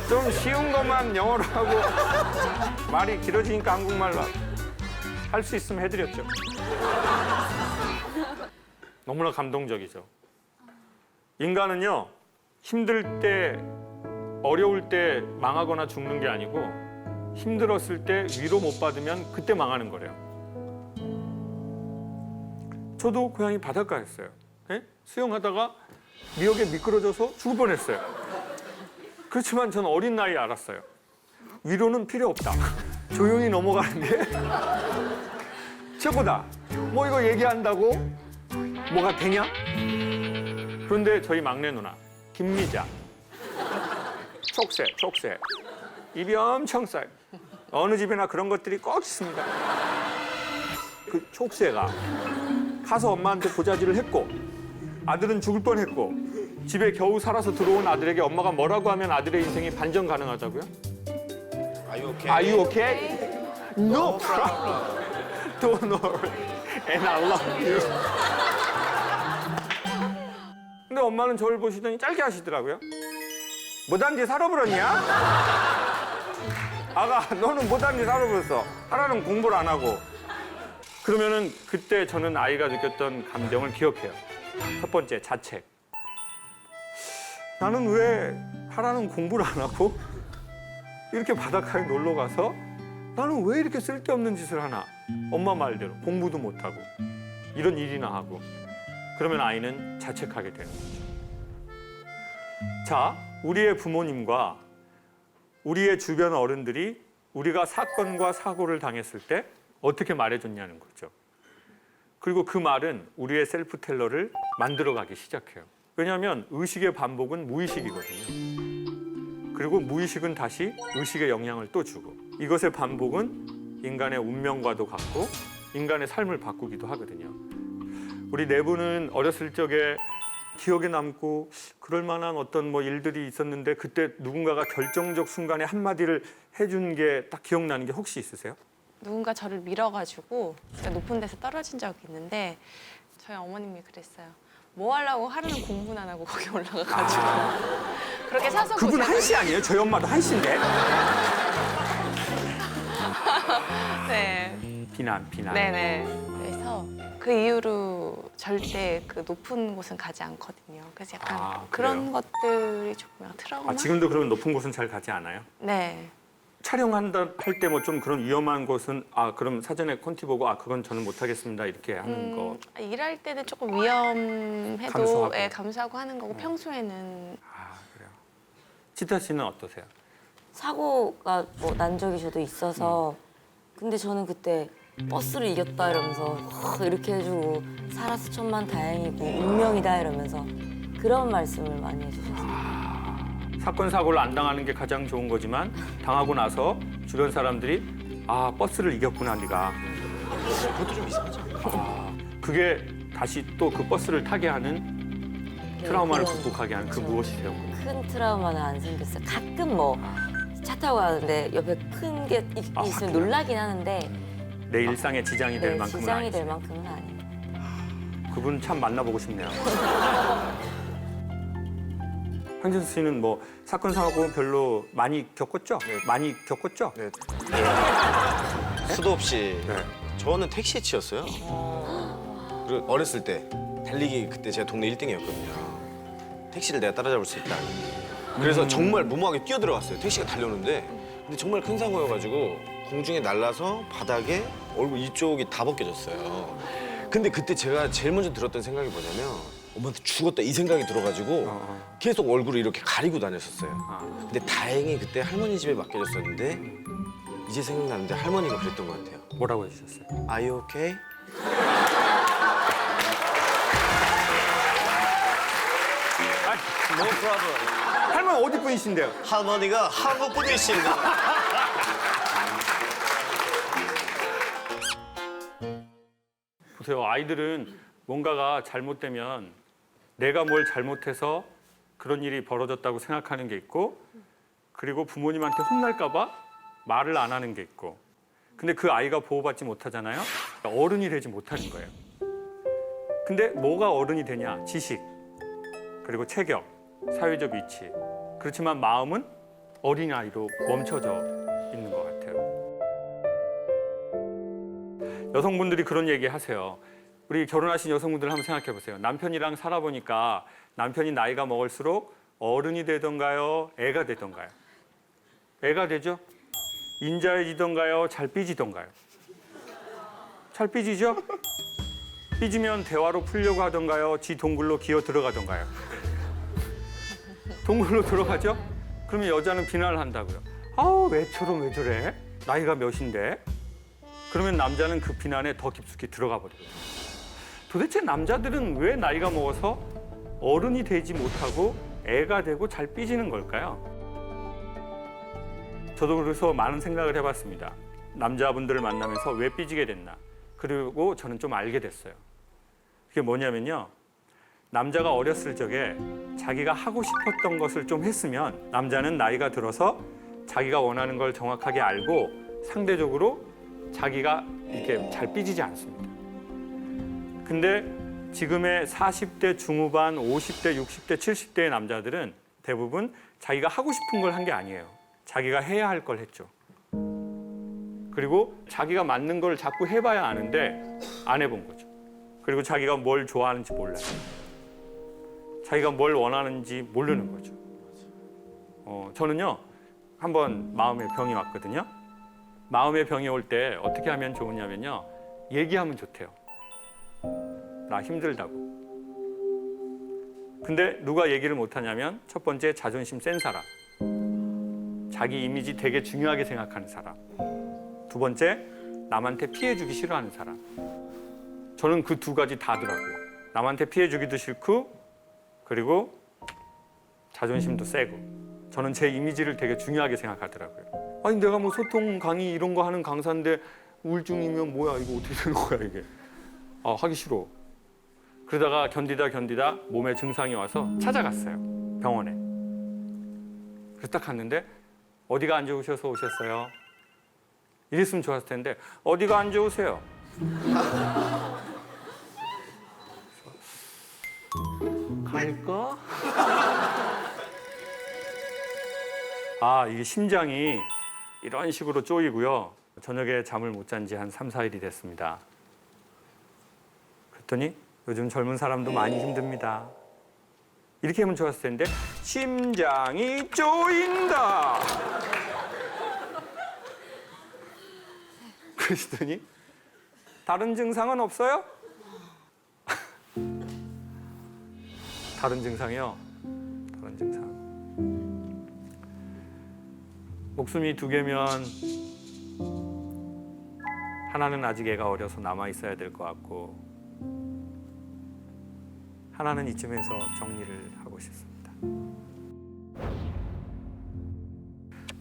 좀 쉬운 것만 영어로 하고 말이 길어지니까 한국말로 할 수 있으면 해드렸죠. 너무나 감동적이죠. 인간은요, 힘들 때, 어려울 때 망하거나 죽는 게 아니고 힘들었을 때 위로 못 받으면 그때 망하는 거래요. 저도 고향이 바닷가였어요. 예? 수영하다가 미역에 미끄러져서 죽을 뻔했어요. 그렇지만 전 어린 나이에 알았어요. 위로는 필요 없다. 조용히 넘어가는 게 최고다. 뭐 이거 얘기한다고 뭐가 되냐? 그런데 저희 막내 누나 김미자 촉새 입이 엄청 싸요. 어느 집에나 그런 것들이 꼭 있습니다. 그 촉새가 가서 엄마한테 고자질을 했고 아들은 죽을 뻔했고 집에 겨우 살아서 들어온 아들에게 엄마가 뭐라고 하면 아들의 인생이 반전 가능하다고요? Are you okay? Are you okay? No problem. Don't worry. And I love you. 근데 엄마는 저를 보시더니 짧게 하시더라고요. 뭐단지 살아버렸냐? 아가, 너는 뭐단지 살아버렸어. 하나는 공부를 안 하고. 그러면은 그때 저는 아이가 느꼈던 감정을 기억해요. 첫 번째, 자책. 나는 왜 하라는 공부를 안 하고 이렇게 바닷가에 놀러 가서 나는 왜 이렇게 쓸데없는 짓을 하나? 엄마 말대로 공부도 못하고 이런 일이나 하고 그러면 아이는 자책하게 되는 거죠. 자, 우리의 부모님과 우리의 주변 어른들이 우리가 사건과 사고를 당했을 때 어떻게 말해줬냐는 거죠. 그리고 그 말은 우리의 셀프텔러를 만들어가기 시작해요. 왜냐하면 의식의 반복은 무의식이거든요. 그리고 무의식은 다시 의식의 영향을 또 주고 이것의 반복은 인간의 운명과도 같고 인간의 삶을 바꾸기도 하거든요. 우리 네 분은 어렸을 적에 기억에 남고 그럴 만한 어떤 뭐 일들이 있었는데 그때 누군가가 결정적 순간에 한마디를 해준 게 딱 기억나는 게 혹시 있으세요? 누군가 저를 밀어가지고 제가 높은 데서 떨어진 적이 있는데 저희 어머님이 그랬어요. 뭐 하려고 하루는 공부는 안 하고 거기 올라가가지고 그렇게 사서 그분 한씨 아니에요? 저희 엄마도 한씨인데? 네. 비난. 네네. 그래서 그 이후로 절대 그 높은 곳은 가지 않거든요. 그래서 약간 그런 것들이 조금 약간 트라우마? 지금도 그러면 높은 곳은 잘 가지 않아요? 네. 촬영한다 할 때 뭐 좀 그런 위험한 곳은 그럼 사전에 콘티 보고 그건 저는 못하겠습니다 이렇게 하는 거. 일할 때는 조금 위험해도 감수하고. 감수하고 하는 거고 평소에는 그래요. 치타 씨는 어떠세요? 사고가 뭐 난 적이 저도 있어서 근데 저는 그때 버스를 이겼다 이러면서 이렇게 해주고 살아서 천만 다행이고 운명이다 이러면서 그런 말씀을 많이 해주셨어요. 사건 사고를 안 당하는 게 가장 좋은 거지만 당하고 나서 주변 사람들이 아 버스를 이겼구나 네가. 그것도 좀 이상하죠. 그게 다시 또 그 버스를 타게 하는 트라우마를 그런- 극복하게 하는 그 무엇이세요? 큰 트라우마는 안 생겼어요. 가끔 뭐 차 타고 가는데 옆에 큰 게 아, 있으면 하긴 놀라긴 하는데 내 일상에 지장이 될 네, 만큼은 지장이 아니지. 될 만큼은 아니에요. 그분 참 만나보고 싶네요. 황진수 씨는 뭐 사건 사고 별로 많이 겪었죠? 많이 겪었죠? 네. 수도 없이 네. 저는 택시에 치였어요. 그리고 어렸을 때 달리기 그때 제가 동네 1등이었거든요. 택시를 내가 따라잡을 수 있다. 그래서 정말 무모하게 뛰어들어갔어요. 택시가 달려오는데 근데 정말 큰 사고여가지고 공중에 날라서 바닥에 얼굴 이쪽이 다 벗겨졌어요. 근데 그때 제가 제일 먼저 들었던 생각이 뭐냐면 엄마한테 죽었다 이 생각이 들어가지고 계속 얼굴을 이렇게 가리고 다녔었어요. 근데 다행히 그때 할머니 집에 맡겨졌었는데 이제 생각나는데 할머니가 그랬던 것 같아요. 뭐라고 해주셨어요? Are you okay? No problem. 할머니 어디 분이신데요? 할머니가 한국 분이십니다. 보세요. 아이들은 뭔가가 잘못되면 내가 뭘 잘못해서 그런 일이 벌어졌다고 생각하는 게 있고 그리고 부모님한테 혼날까 봐 말을 안 하는 게 있고 근데 그 아이가 보호받지 못하잖아요. 어른이 되지 못하는 거예요. 근데 뭐가 어른이 되냐? 지식, 그리고 체격, 사회적 위치. 그렇지만 마음은 어린아이로 멈춰져 있는 것 같아요. 여성분들이 그런 얘기 하세요. 우리 결혼하신 여성분들 한번 생각해 보세요. 남편이랑 살아보니까 남편이 나이가 먹을수록 어른이 되던가요? 애가 되던가요? 애가 되죠? 인자해지던가요? 잘 삐지던가요? 잘 삐지죠? 삐지면 대화로 풀려고 하던가요? 지 동굴로 기어 들어가던가요? 동굴로 들어가죠? 그러면 여자는 비난을 한다고요. 아우 왜처럼 왜 저래? 나이가 몇인데? 그러면 남자는 그 비난에 더 깊숙이 들어가 버려요. 도대체 남자들은 왜 나이가 먹어서 어른이 되지 못하고 애가 되고 잘 삐지는 걸까요? 저도 그래서 많은 생각을 해봤습니다. 남자분들을 만나면서 왜 삐지게 됐나. 그리고 저는 좀 알게 됐어요. 그게 뭐냐면요. 남자가 어렸을 적에 자기가 하고 싶었던 것을 좀 했으면 남자는 나이가 들어서 자기가 원하는 걸 정확하게 알고 상대적으로 자기가 이렇게 잘 삐지지 않습니다. 근데 지금의 40대 중후반, 50대, 60대, 70대의 남자들은 대부분 자기가 하고 싶은 걸 한 게 아니에요. 자기가 해야 할 걸 했죠. 그리고 자기가 맞는 걸 자꾸 해봐야 아는데 안 해본 거죠. 그리고 자기가 뭘 좋아하는지 몰라요. 자기가 뭘 원하는지 모르는 거죠. 저는요, 한번 마음의 병이 왔거든요. 마음의 병이 올 때 어떻게 하면 좋으냐면요. 얘기하면 좋대요. 나 힘들다고. 근데 누가 얘기를 못하냐면 첫 번째 자존심 센 사람. 자기 이미지 되게 중요하게 생각하는 사람. 두 번째, 남한테 피해주기 싫어하는 사람. 저는 그 두 가지 다더라고요. 남한테 피해주기도 싫고 그리고 자존심도 세고 저는 제 이미지를 되게 중요하게 생각하더라고요. 아니 내가 뭐 소통 강의 이런 거 하는 강사인데 우울증이면 뭐야 이거 어떻게 되는 거야 이게. 하기 싫어. 그러다가 견디다 몸에 증상이 와서 찾아갔어요. 병원에. 그래서 딱 갔는데 어디가 안 좋으셔서 오셨어요? 이랬으면 좋았을 텐데 어디가 안 좋으세요? 갈까? 이게 심장이 이런 식으로 쪼이고요. 저녁에 잠을 못 잔 지 한 3, 4일이 됐습니다. 그랬더니 요즘 젊은 사람도 많이 힘듭니다. 이렇게 하면 좋았을 텐데 심장이 쪼인다. 그러시더니 다른 증상은 없어요? 다른 증상이요? 다른 증상. 목숨이 2개면 하나는 아직 애가 어려서 남아 있어야 될 것 같고 하나는 이쯤에서 정리를 하고 싶습니다.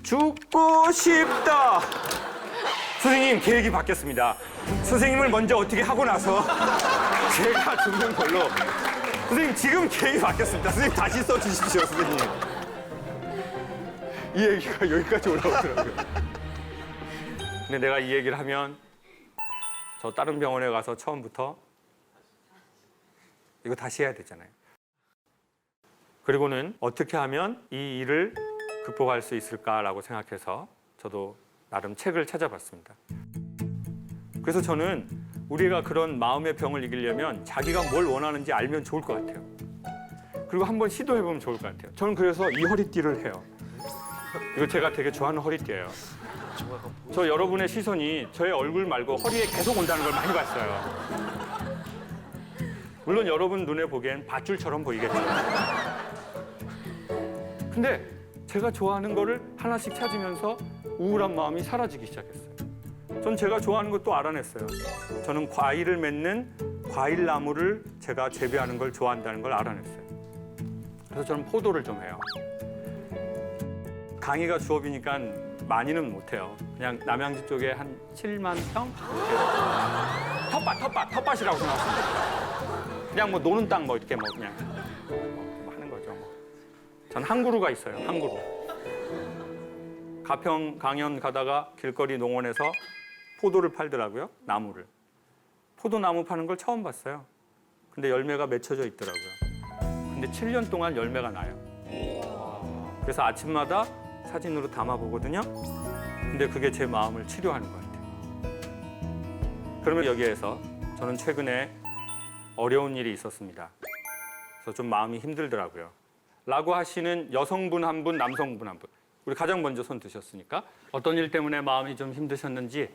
죽고 싶다. 선생님 계획이 바뀌었습니다. 선생님을 먼저 어떻게 하고 나서 제가 죽는 걸로. 선생님 지금 계획이 바뀌었습니다. 선생님 다시 써주십시오, 선생님. 이 얘기가 여기까지 올라오더라고요. 근데 내가 이 얘기를 하면 저 다른 병원에 가서 처음부터 이거 다시 해야 되잖아요. 그리고는 어떻게 하면 이 일을 극복할 수 있을까라고 생각해서 저도 나름 책을 찾아봤습니다. 그래서 저는 우리가 그런 마음의 병을 이기려면 자기가 뭘 원하는지 알면 좋을 것 같아요. 그리고 한번 시도해보면 좋을 것 같아요. 저는 그래서 이 허리띠를 해요. 이거 제가 되게 좋아하는 허리띠예요. 저 여러분의 시선이 저의 얼굴 말고 허리에 계속 온다는 걸 많이 봤어요. 물론 여러분 눈에 보기엔 밧줄처럼 보이겠죠. 근데 제가 좋아하는 거를 하나씩 찾으면서 우울한 마음이 사라지기 시작했어요. 전 제가 좋아하는 것도 알아냈어요. 저는 과일을 맺는 과일나무를 제가 재배하는 걸 좋아한다는 걸 알아냈어요. 그래서 저는 포도를 좀 해요. 강의가 수업이니까 많이는 못해요. 그냥 남양주 쪽에 한 7만 평? 텃밭이라고 생각하시면 그냥 뭐 노는 땅 뭐 이렇게 뭐 그냥 뭐 하는 거죠. 뭐. 전 항구루가 있어요. 항구루. 가평 강연 가다가 길거리 농원에서 포도를 팔더라고요. 나무를. 포도나무 파는 걸 처음 봤어요. 근데 열매가 맺혀져 있더라고요. 근데 7년 동안 열매가 나요. 그래서 아침마다 사진으로 담아보거든요. 근데 그게 제 마음을 치료하는 것 같아요. 그러면 여기에서 저는 최근에 어려운 일이 있었습니다. 그래서 좀 마음이 힘들더라고요. 라고 하시는 여성분 한 분, 남성분 한 분. 우리 가장 먼저 손 드셨으니까 어떤 일 때문에 마음이 좀 힘드셨는지.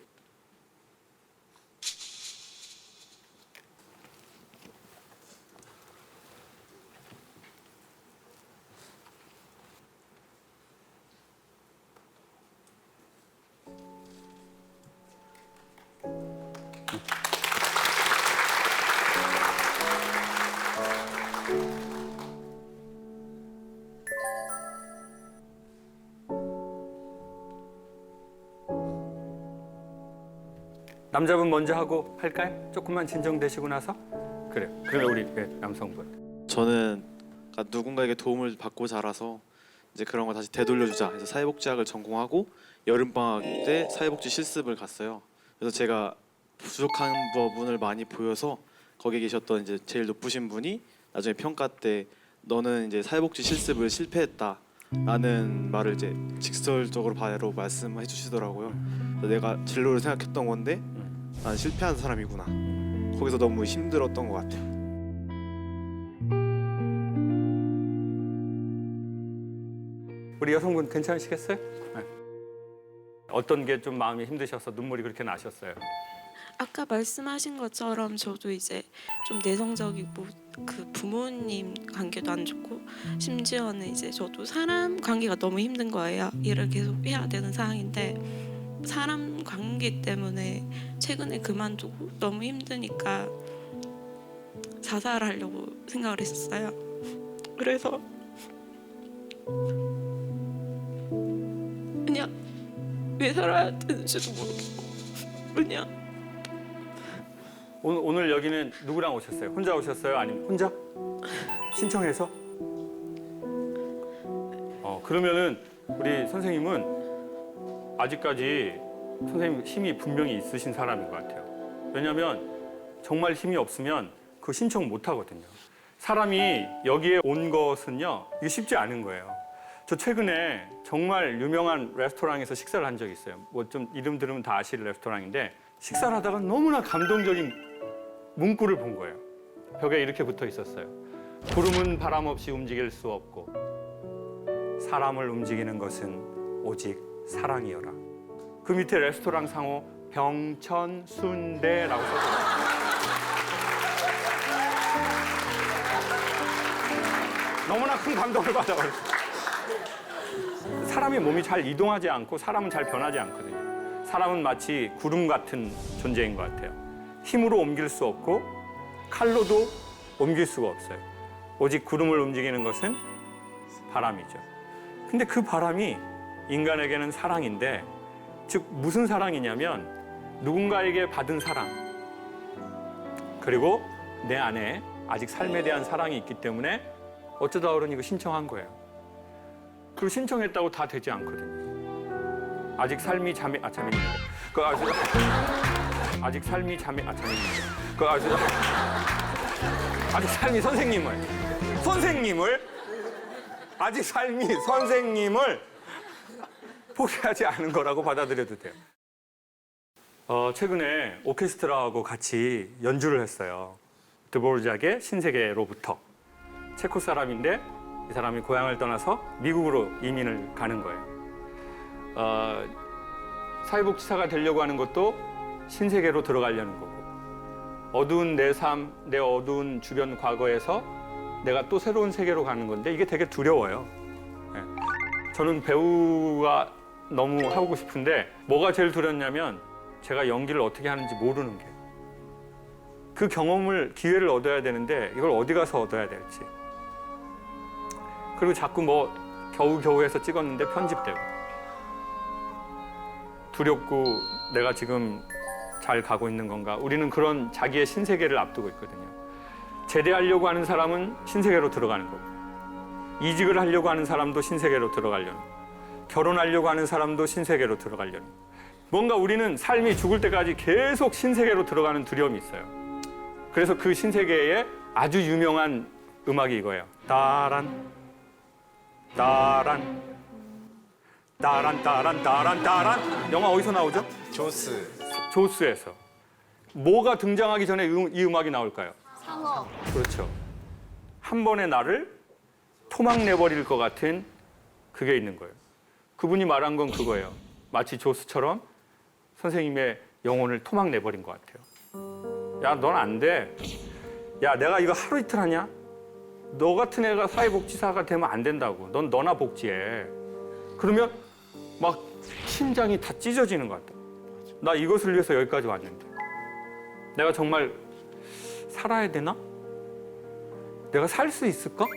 남자분 먼저 하고 할까요? 조금만 진정되시고 나서? 그래요. 그러면 우리 남성분. 저는 누군가에게 도움을 받고 자라서 이제 그런 걸 다시 되돌려주자 해서 사회복지학을 전공하고 여름방학 때 사회복지 실습을 갔어요. 그래서 제가 부족한 부분을 많이 보여서 거기에 계셨던 이제 제일 높으신 분이 나중에 평가 때 너는 이제 사회복지 실습을 실패했다라는 말을 이제 직설적으로 바로 말씀해 주시더라고요. 내가 진로를 생각했던 건데 난 실패한 사람이구나. 거기서 너무 힘들었던 것 같아요. 우리 여성분 괜찮으시겠어요? 네. 어떤 게 좀 마음이 힘드셔서 눈물이 그렇게 나셨어요? 아까 말씀하신 것처럼 저도 이제 좀 내성적이고 그 부모님 관계도 안 좋고 심지어는 이제 저도 사람 관계가 너무 힘든 거예요. 일을 계속 해야 되는 상황인데 사람 관계 때문에 최근에 그만두고 너무 힘드니까 자살하려고 생각을 했었어요. 그래서 그냥 왜 살아야 되는지도 모르겠고 그냥 오늘 여기는 누구랑 오셨어요? 혼자 오셨어요? 아니면 혼자? 신청해서? 그러면은 우리 선생님은 아직까지 선생님 힘이 분명히 있으신 사람인 것 같아요. 왜냐하면 정말 힘이 없으면 그 신청 못 하거든요. 사람이 여기에 온 것은요, 이게 쉽지 않은 거예요. 저 최근에 정말 유명한 레스토랑에서 식사를 한 적이 있어요. 뭐 좀 이름 들으면 다 아실 레스토랑인데 식사를 하다가 너무나 감동적인 문구를 본 거예요. 벽에 이렇게 붙어 있었어요. 구름은 바람 없이 움직일 수 없고 사람을 움직이는 것은 오직 사랑이여라. 그 밑에 레스토랑 상호 병천순대라고 써있어요. 너무나 큰 감동을 받아버렸어요. 사람의 몸이 잘 이동하지 않고 사람은 잘 변하지 않거든요. 사람은 마치 구름 같은 존재인 것 같아요. 힘으로 옮길 수 없고 칼로도 옮길 수가 없어요. 오직 구름을 움직이는 것은 바람이죠. 근데 그 바람이 인간에게는 사랑인데, 즉 무슨 사랑이냐면 누군가에게 받은 사랑, 그리고 내 안에 아직 삶에 대한 사랑이 있기 때문에 어쩌다 어른 이거 신청한 거예요. 그리고 신청했다고 다 되지 않거든요. 아직 삶이 잠입니다. 아직 삶이 잠입니다. 아직 삶이 선생님을 아직 삶이 선생님을 포기하지 않은 거라고 받아들여도 돼요. 최근에 오케스트라하고 같이 연주를 했어요. 드보르작의 신세계로부터. 체코 사람인데 이 사람이 고향을 떠나서 미국으로 이민을 가는 거예요. 사회복지사가 되려고 하는 것도 신세계로 들어가려는 거고, 어두운 내 삶, 내 어두운 주변 과거에서 내가 또 새로운 세계로 가는 건데 이게 되게 두려워요. 저는 배우가 너무 하고 싶은데 뭐가 제일 두렵냐면 제가 연기를 어떻게 하는지 모르는 게. 그 경험을, 기회를 얻어야 되는데 이걸 어디 가서 얻어야 될지. 그리고 자꾸 뭐 겨우겨우 해서 찍었는데 편집되고. 두렵고 내가 지금 잘 가고 있는 건가. 우리는 그런 자기의 신세계를 앞두고 있거든요. 제대하려고 하는 사람은 신세계로 들어가는 거고, 이직을 하려고 하는 사람도 신세계로 들어가려는 거고, 결혼하려고 하는 사람도 신세계로 들어가려는 거고. 뭔가 우리는 삶이 죽을 때까지 계속 신세계로 들어가는 두려움이 있어요. 그래서 그 신세계에 아주 유명한 음악이 이거예요. 따란 따란 따란 따란 따란 따란. 영화 어디서 나오죠? 조스에서. 뭐가 등장하기 전에 이 음악이 나올까요? 상어. 그렇죠. 한 번에 나를 토막 내버릴 것 같은 그게 있는 거예요. 그분이 말한 건 그거예요. 마치 조스처럼 선생님의 영혼을 토막 내버린 것 같아요. 야, 넌 안 돼. 야, 내가 이거 하루 이틀 하냐? 너 같은 애가 사회복지사가 되면 안 된다고. 넌 너나 복지해. 그러면 막 심장이 다 찢어지는 것 같다. 나 이것을 위해서 여기까지 왔는데 내가 정말 살아야 되나? 내가 살 수 있을까?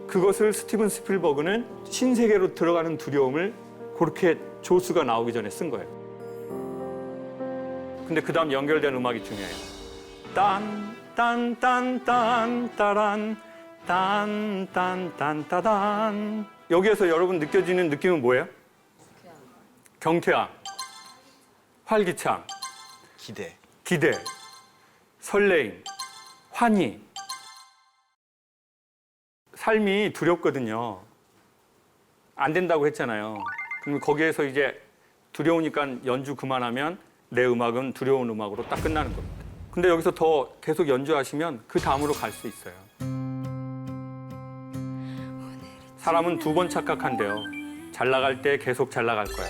그것을 스티븐 스필버그는 신세계로 들어가는 두려움을 그렇게 조스가 나오기 전에 쓴 거예요. 근데 그 다음 연결된 음악이 중요해요. 딴딴딴딴 따란 딴딴딴 따단. 여기에서 여러분 느껴지는 느낌은 뭐예요? 경쾌함, 활기참, 기대, 설레임, 환희. 삶이 두렵거든요. 안 된다고 했잖아요. 그럼 거기에서 이제 두려우니까 연주 그만하면 내 음악은 두려운 음악으로 딱 끝나는 겁니다. 근데 여기서 더 계속 연주하시면 그 다음으로 갈 수 있어요. 사람은 두 번 착각한대요. 잘 나갈 때 계속 잘 나갈 거야.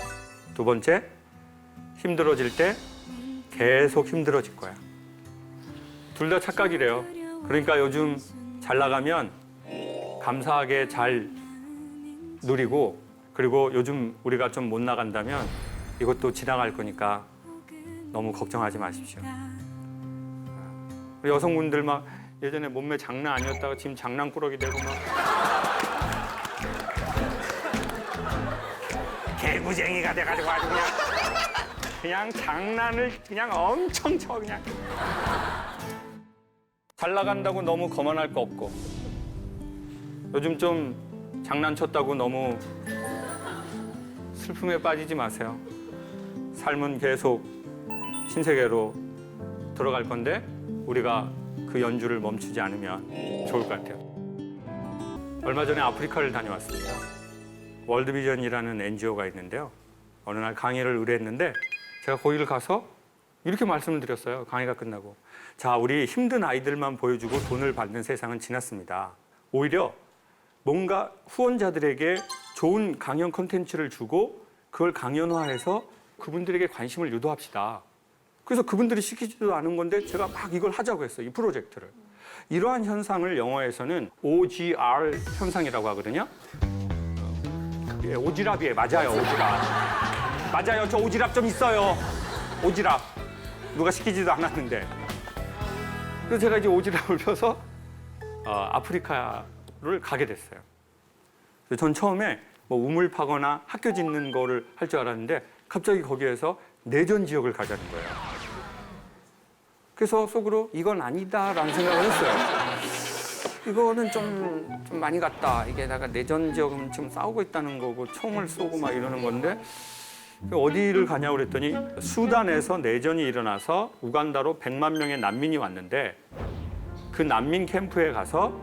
두 번째, 힘들어질 때 계속 힘들어질 거야. 둘 다 착각이래요. 그러니까 요즘 잘 나가면 감사하게 잘 누리고, 그리고 요즘 우리가 좀 못 나간다면 이것도 지나갈 거니까 너무 걱정하지 마십시오. 우리 여성분들 막 예전에 몸매 장난 아니었다가 지금 장난꾸러기 되고 막 개구쟁이가 돼가지고 아주 그냥 장난을 그냥 엄청 쳐. 그냥 잘 나간다고 너무 거만할 거 없고, 요즘 좀 장난쳤다고 너무 슬픔에 빠지지 마세요. 삶은 계속 신세계로 들어갈 건데 우리가 그 연주를 멈추지 않으면 좋을 것 같아요. 얼마 전에 아프리카를 다녀왔습니다. 월드비전이라는 NGO가 있는데요. 어느 날 강의를 의뢰했는데 제가 거기를 가서 이렇게 말씀을 드렸어요. 강의가 끝나고. 자, 우리 힘든 아이들만 보여주고 돈을 받는 세상은 지났습니다. 오히려 뭔가 후원자들에게 좋은 강연 콘텐츠를 주고 그걸 강연화해서 그분들에게 관심을 유도합시다. 그래서 그분들이 시키지도 않은 건데 제가 막 이걸 하자고 했어요. 이 프로젝트를. 이러한 현상을 영어에서는 OGR 현상이라고 하거든요. 예, 오지랖이에요. 맞아요. 오지랖. 맞아요. 저 오지랖 좀 있어요. 오지랖. 누가 시키지도 않았는데. 그래서 제가 이제 오지랖을 펴서 아프리카를 가게 됐어요. 그래서 전 처음에 뭐 우물 파거나 학교 짓는 거를 할 줄 알았는데 갑자기 거기에서 내전 지역을 가자는 거예요. 그래서 속으로 이건 아니다라는 생각을 했어요. 이거는 좀 많이 갔다. 이게 내가 내전 지역은 지금 싸우고 있다는 거고 총을 쏘고 막 이러는 건데 어디를 가냐고 그랬더니 수단에서 내전이 일어나서 우간다로 100만 명의 난민이 왔는데 그 난민 캠프에 가서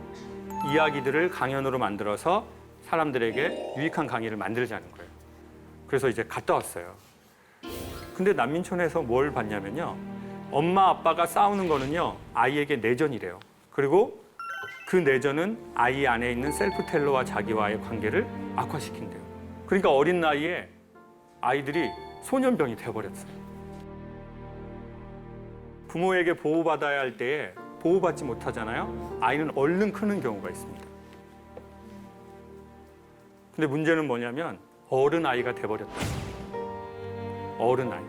이야기들을 강연으로 만들어서 사람들에게 유익한 강의를 만들자는 거예요. 그래서 이제 갔다 왔어요. 근데 난민촌에서 뭘 봤냐면요. 엄마 아빠가 싸우는 거는요. 아이에게 내전이래요. 그리고 그 내전은 아이 안에 있는 셀프텔러와 자기와의 관계를 악화시킨대요. 그러니까 어린 나이에 아이들이 소년병이 돼버렸어요. 부모에게 보호받아야 할 때에 보호받지 못하잖아요. 아이는 얼른 크는 경우가 있습니다. 근데 문제는 뭐냐면 어른 아이가 돼버렸다. 어른 아이.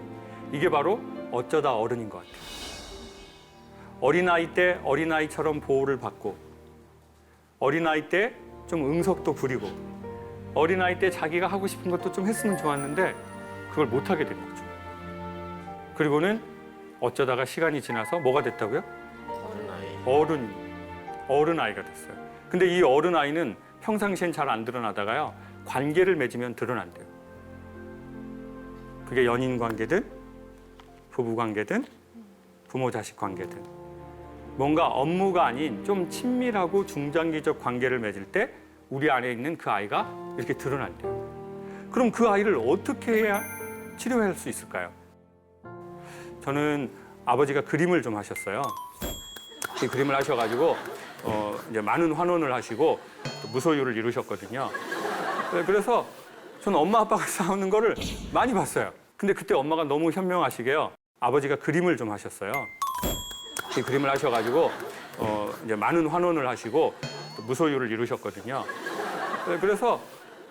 이게 바로 어쩌다 어른인 것 같아요. 어린아이 때 어린아이처럼 보호를 받고 어린아이 때 좀 응석도 부리고 어린아이 때 자기가 하고 싶은 것도 좀 했으면 좋았는데 그걸 못하게 된 거죠. 그리고는 어쩌다가 시간이 지나서 뭐가 됐다고요? 어른아이가 됐어요. 근데 이 어른아이는 평상시엔 잘 안 드러나다가요. 관계를 맺으면 드러난대요. 그게 연인 관계든 부부 관계든 부모 자식 관계든 뭔가 업무가 아닌 좀 친밀하고 중장기적 관계를 맺을 때 우리 안에 있는 그 아이가 이렇게 드러난대요. 그럼 그 아이를 어떻게 해야 치료할 수 있을까요? 저는 아버지가 그림을 좀 하셨어요. 이 그림을 하셔가지고 이제 많은 환원을 하시고 무소유를 이루셨거든요. 그래서 저는 엄마 아빠가 싸우는 거를 많이 봤어요. 근데 그때 엄마가 너무 현명하시게요. 아버지가 그림을 좀 하셨어요. 이 그림을 하셔가지고 이제 많은 환원을 하시고 무소유를 이루셨거든요. 그래서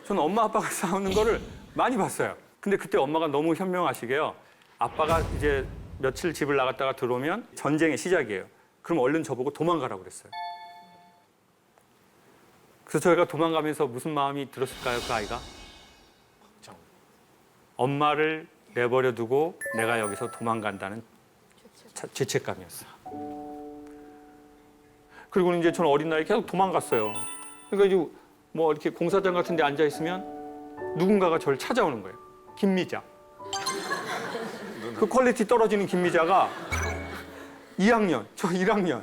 저는 엄마 아빠가 싸우는 거를 많이 봤어요. 근데 그때 엄마가 너무 현명하시게요. 아빠가 이제 며칠 집을 나갔다가 들어오면 전쟁의 시작이에요. 그럼 얼른 저보고 도망가라고 그랬어요. 그래서 저희가 도망가면서 무슨 마음이 들었을까요, 그 아이가? 엄마를 내버려 두고 내가 여기서 도망간다는 죄책감이었어요. 그리고 이제 저는 어린 나이에 계속 도망갔어요. 그러니까 이제 뭐 이렇게 공사장 같은 데 앉아 있으면 누군가가 저를 찾아오는 거예요. 김미자. 그 퀄리티 떨어지는 김미자가 2학년, 저 1학년.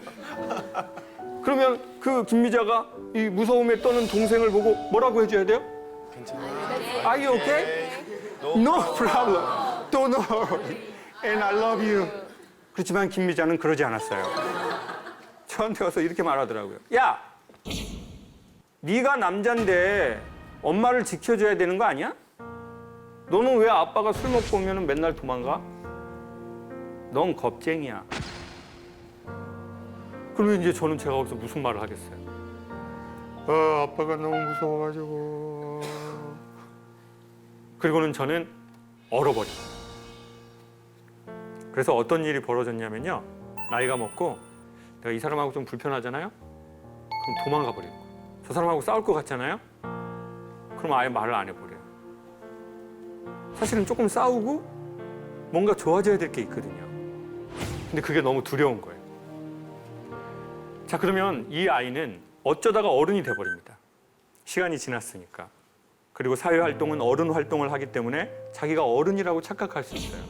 그러면 그 김미자가 이 무서움에 떠는 동생을 보고 뭐라고 해줘야 돼요? 괜찮아요. Are you okay? No problem. Don't worry. And I love you. 그렇지만 김미자는 그러지 않았어요. 저한테 와서 이렇게 말하더라고요. 야! 네가 남잔데 엄마를 지켜줘야 되는 거 아니야? 너는 왜 아빠가 술 먹고 오면 맨날 도망가? 넌 겁쟁이야. 그러면 이제 저는 제가 거기서 무슨 말을 하겠어요? 아빠가 너무 무서워가지고. 그리고는 저는 얼어버려요. 그래서 어떤 일이 벌어졌냐면요. 나이가 먹고 내가 이 사람하고 좀 불편하잖아요? 그럼 도망가 버려요. 저 사람하고 싸울 것 같잖아요? 그럼 아예 말을 안 해버려요. 사실은 조금 싸우고 뭔가 좋아져야 될 게 있거든요. 근데 그게 너무 두려운 거예요. 자, 그러면 이 아이는 어쩌다가 어른이 돼버립니다. 시간이 지났으니까. 그리고 사회활동은 어른 활동을 하기 때문에 자기가 어른이라고 착각할 수 있어요.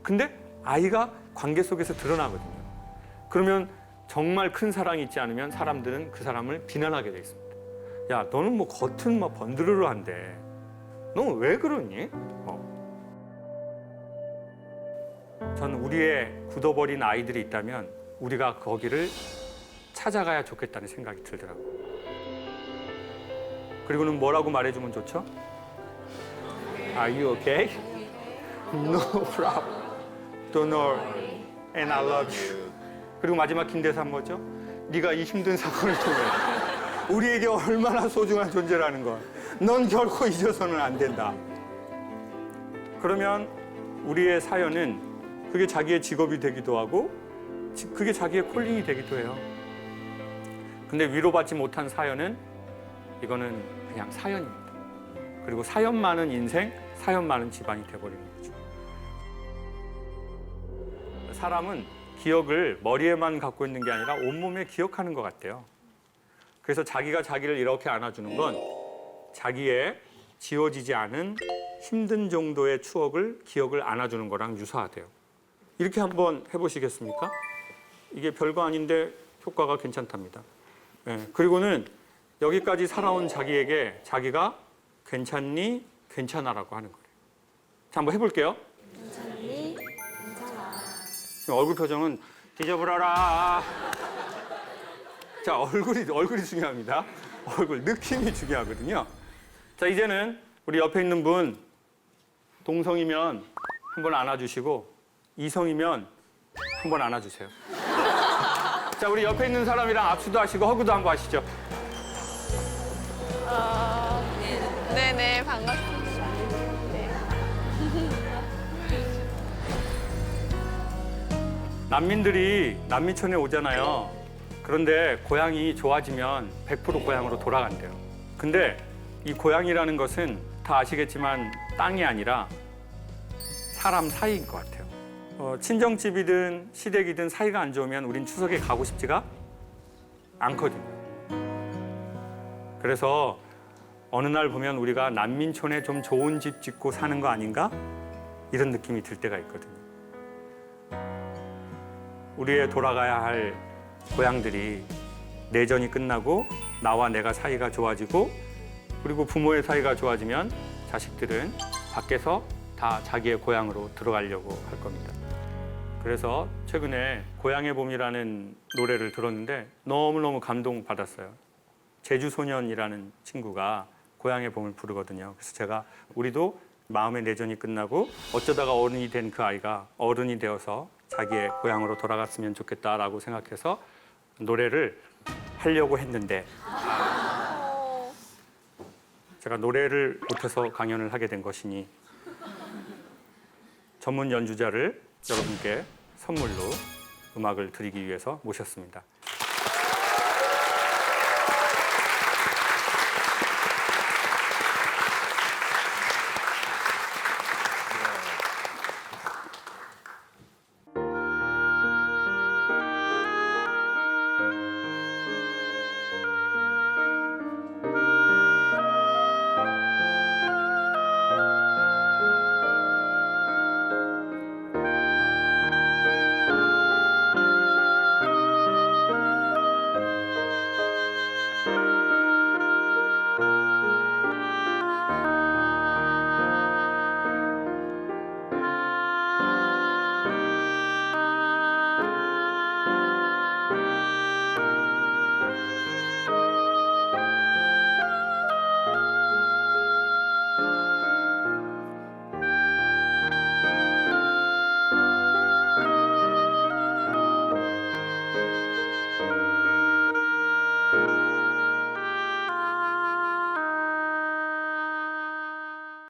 근데 아이가 관계 속에서 드러나거든요. 그러면 정말 큰 사랑이 있지 않으면 사람들은 그 사람을 비난하게 돼 있습니다. 야, 너는 뭐 겉은 막 번드르르한데 너는 왜 그러니? 저는 우리의 굳어버린 아이들이 있다면 우리가 거기를 찾아가야 좋겠다는 생각이 들더라고요. 그리고는 뭐라고 말해주면 좋죠? Are you okay? No problem. Don't worry. And I love you. 그리고 마지막 긴 대사 뭐죠? 네가 이 힘든 상황을 통해 우리에게 얼마나 소중한 존재라는 걸 넌 결코 잊어서는 안 된다. 그러면 우리의 사연은 그게 자기의 직업이 되기도 하고 그게 자기의 콜링이 되기도 해요. 근데 위로받지 못한 사연은 이거는 그냥 사연입니다. 그리고 사연 많은 인생, 사연 많은 집안이 돼버리는 거죠. 사람은 기억을 머리에만 갖고 있는 게 아니라 온몸에 기억하는 것 같아요. 그래서 자기가 자기를 이렇게 안아주는 건 자기의 지워지지 않은 힘든 정도의 추억을, 기억을 안아주는 거랑 유사하대요. 이렇게 한번 해보시겠습니까? 이게 별거 아닌데 효과가 괜찮답니다. 네. 그리고는 여기까지 살아온 자기에게 자기가 괜찮니? 괜찮아라고 하는 거예요. 자, 한번 해볼게요. 괜찮니? 괜찮아. 지금 얼굴 표정은 뒤져버려라. 자, 얼굴이 중요합니다. 얼굴 느낌이 중요하거든요. 자, 이제는 우리 옆에 있는 분 동성이면 한번 안아주시고 이성이면 한번 안아주세요. 자, 우리 옆에 있는 사람이랑 악수도 하시고 허그도 한번 하시죠. 네네, 반갑습니다. 네. 난민들이 난민촌에 오잖아요. 그런데 고향이 좋아지면 100% 고향으로 돌아간대요. 근데 이 고향이라는 것은 다 아시겠지만 땅이 아니라 사람 사이인 것 같아요. 친정집이든 시댁이든 사이가 안 좋으면 우린 추석에 가고 싶지가 않거든요. 그래서 어느 날 보면 우리가 난민촌에 좀 좋은 집 짓고 사는 거 아닌가? 이런 느낌이 들 때가 있거든요. 우리의 돌아가야 할 고향들이 내전이 끝나고 나와 내가 사이가 좋아지고 그리고 부모의 사이가 좋아지면 자식들은 밖에서 다 자기의 고향으로 들어가려고 할 겁니다. 그래서 최근에 고향의 봄이라는 노래를 들었는데 너무너무 감동받았어요. 제주소년이라는 친구가 고향의 봄을 부르거든요. 그래서 제가 우리도 마음의 내전이 끝나고 어쩌다가 어른이 된 그 아이가 어른이 되어서 자기의 고향으로 돌아갔으면 좋겠다라고 생각해서 노래를 하려고 했는데 제가 노래를 못해서 강연을 하게 된 것이니 전문 연주자를 여러분께 선물로 음악을 드리기 위해서 모셨습니다.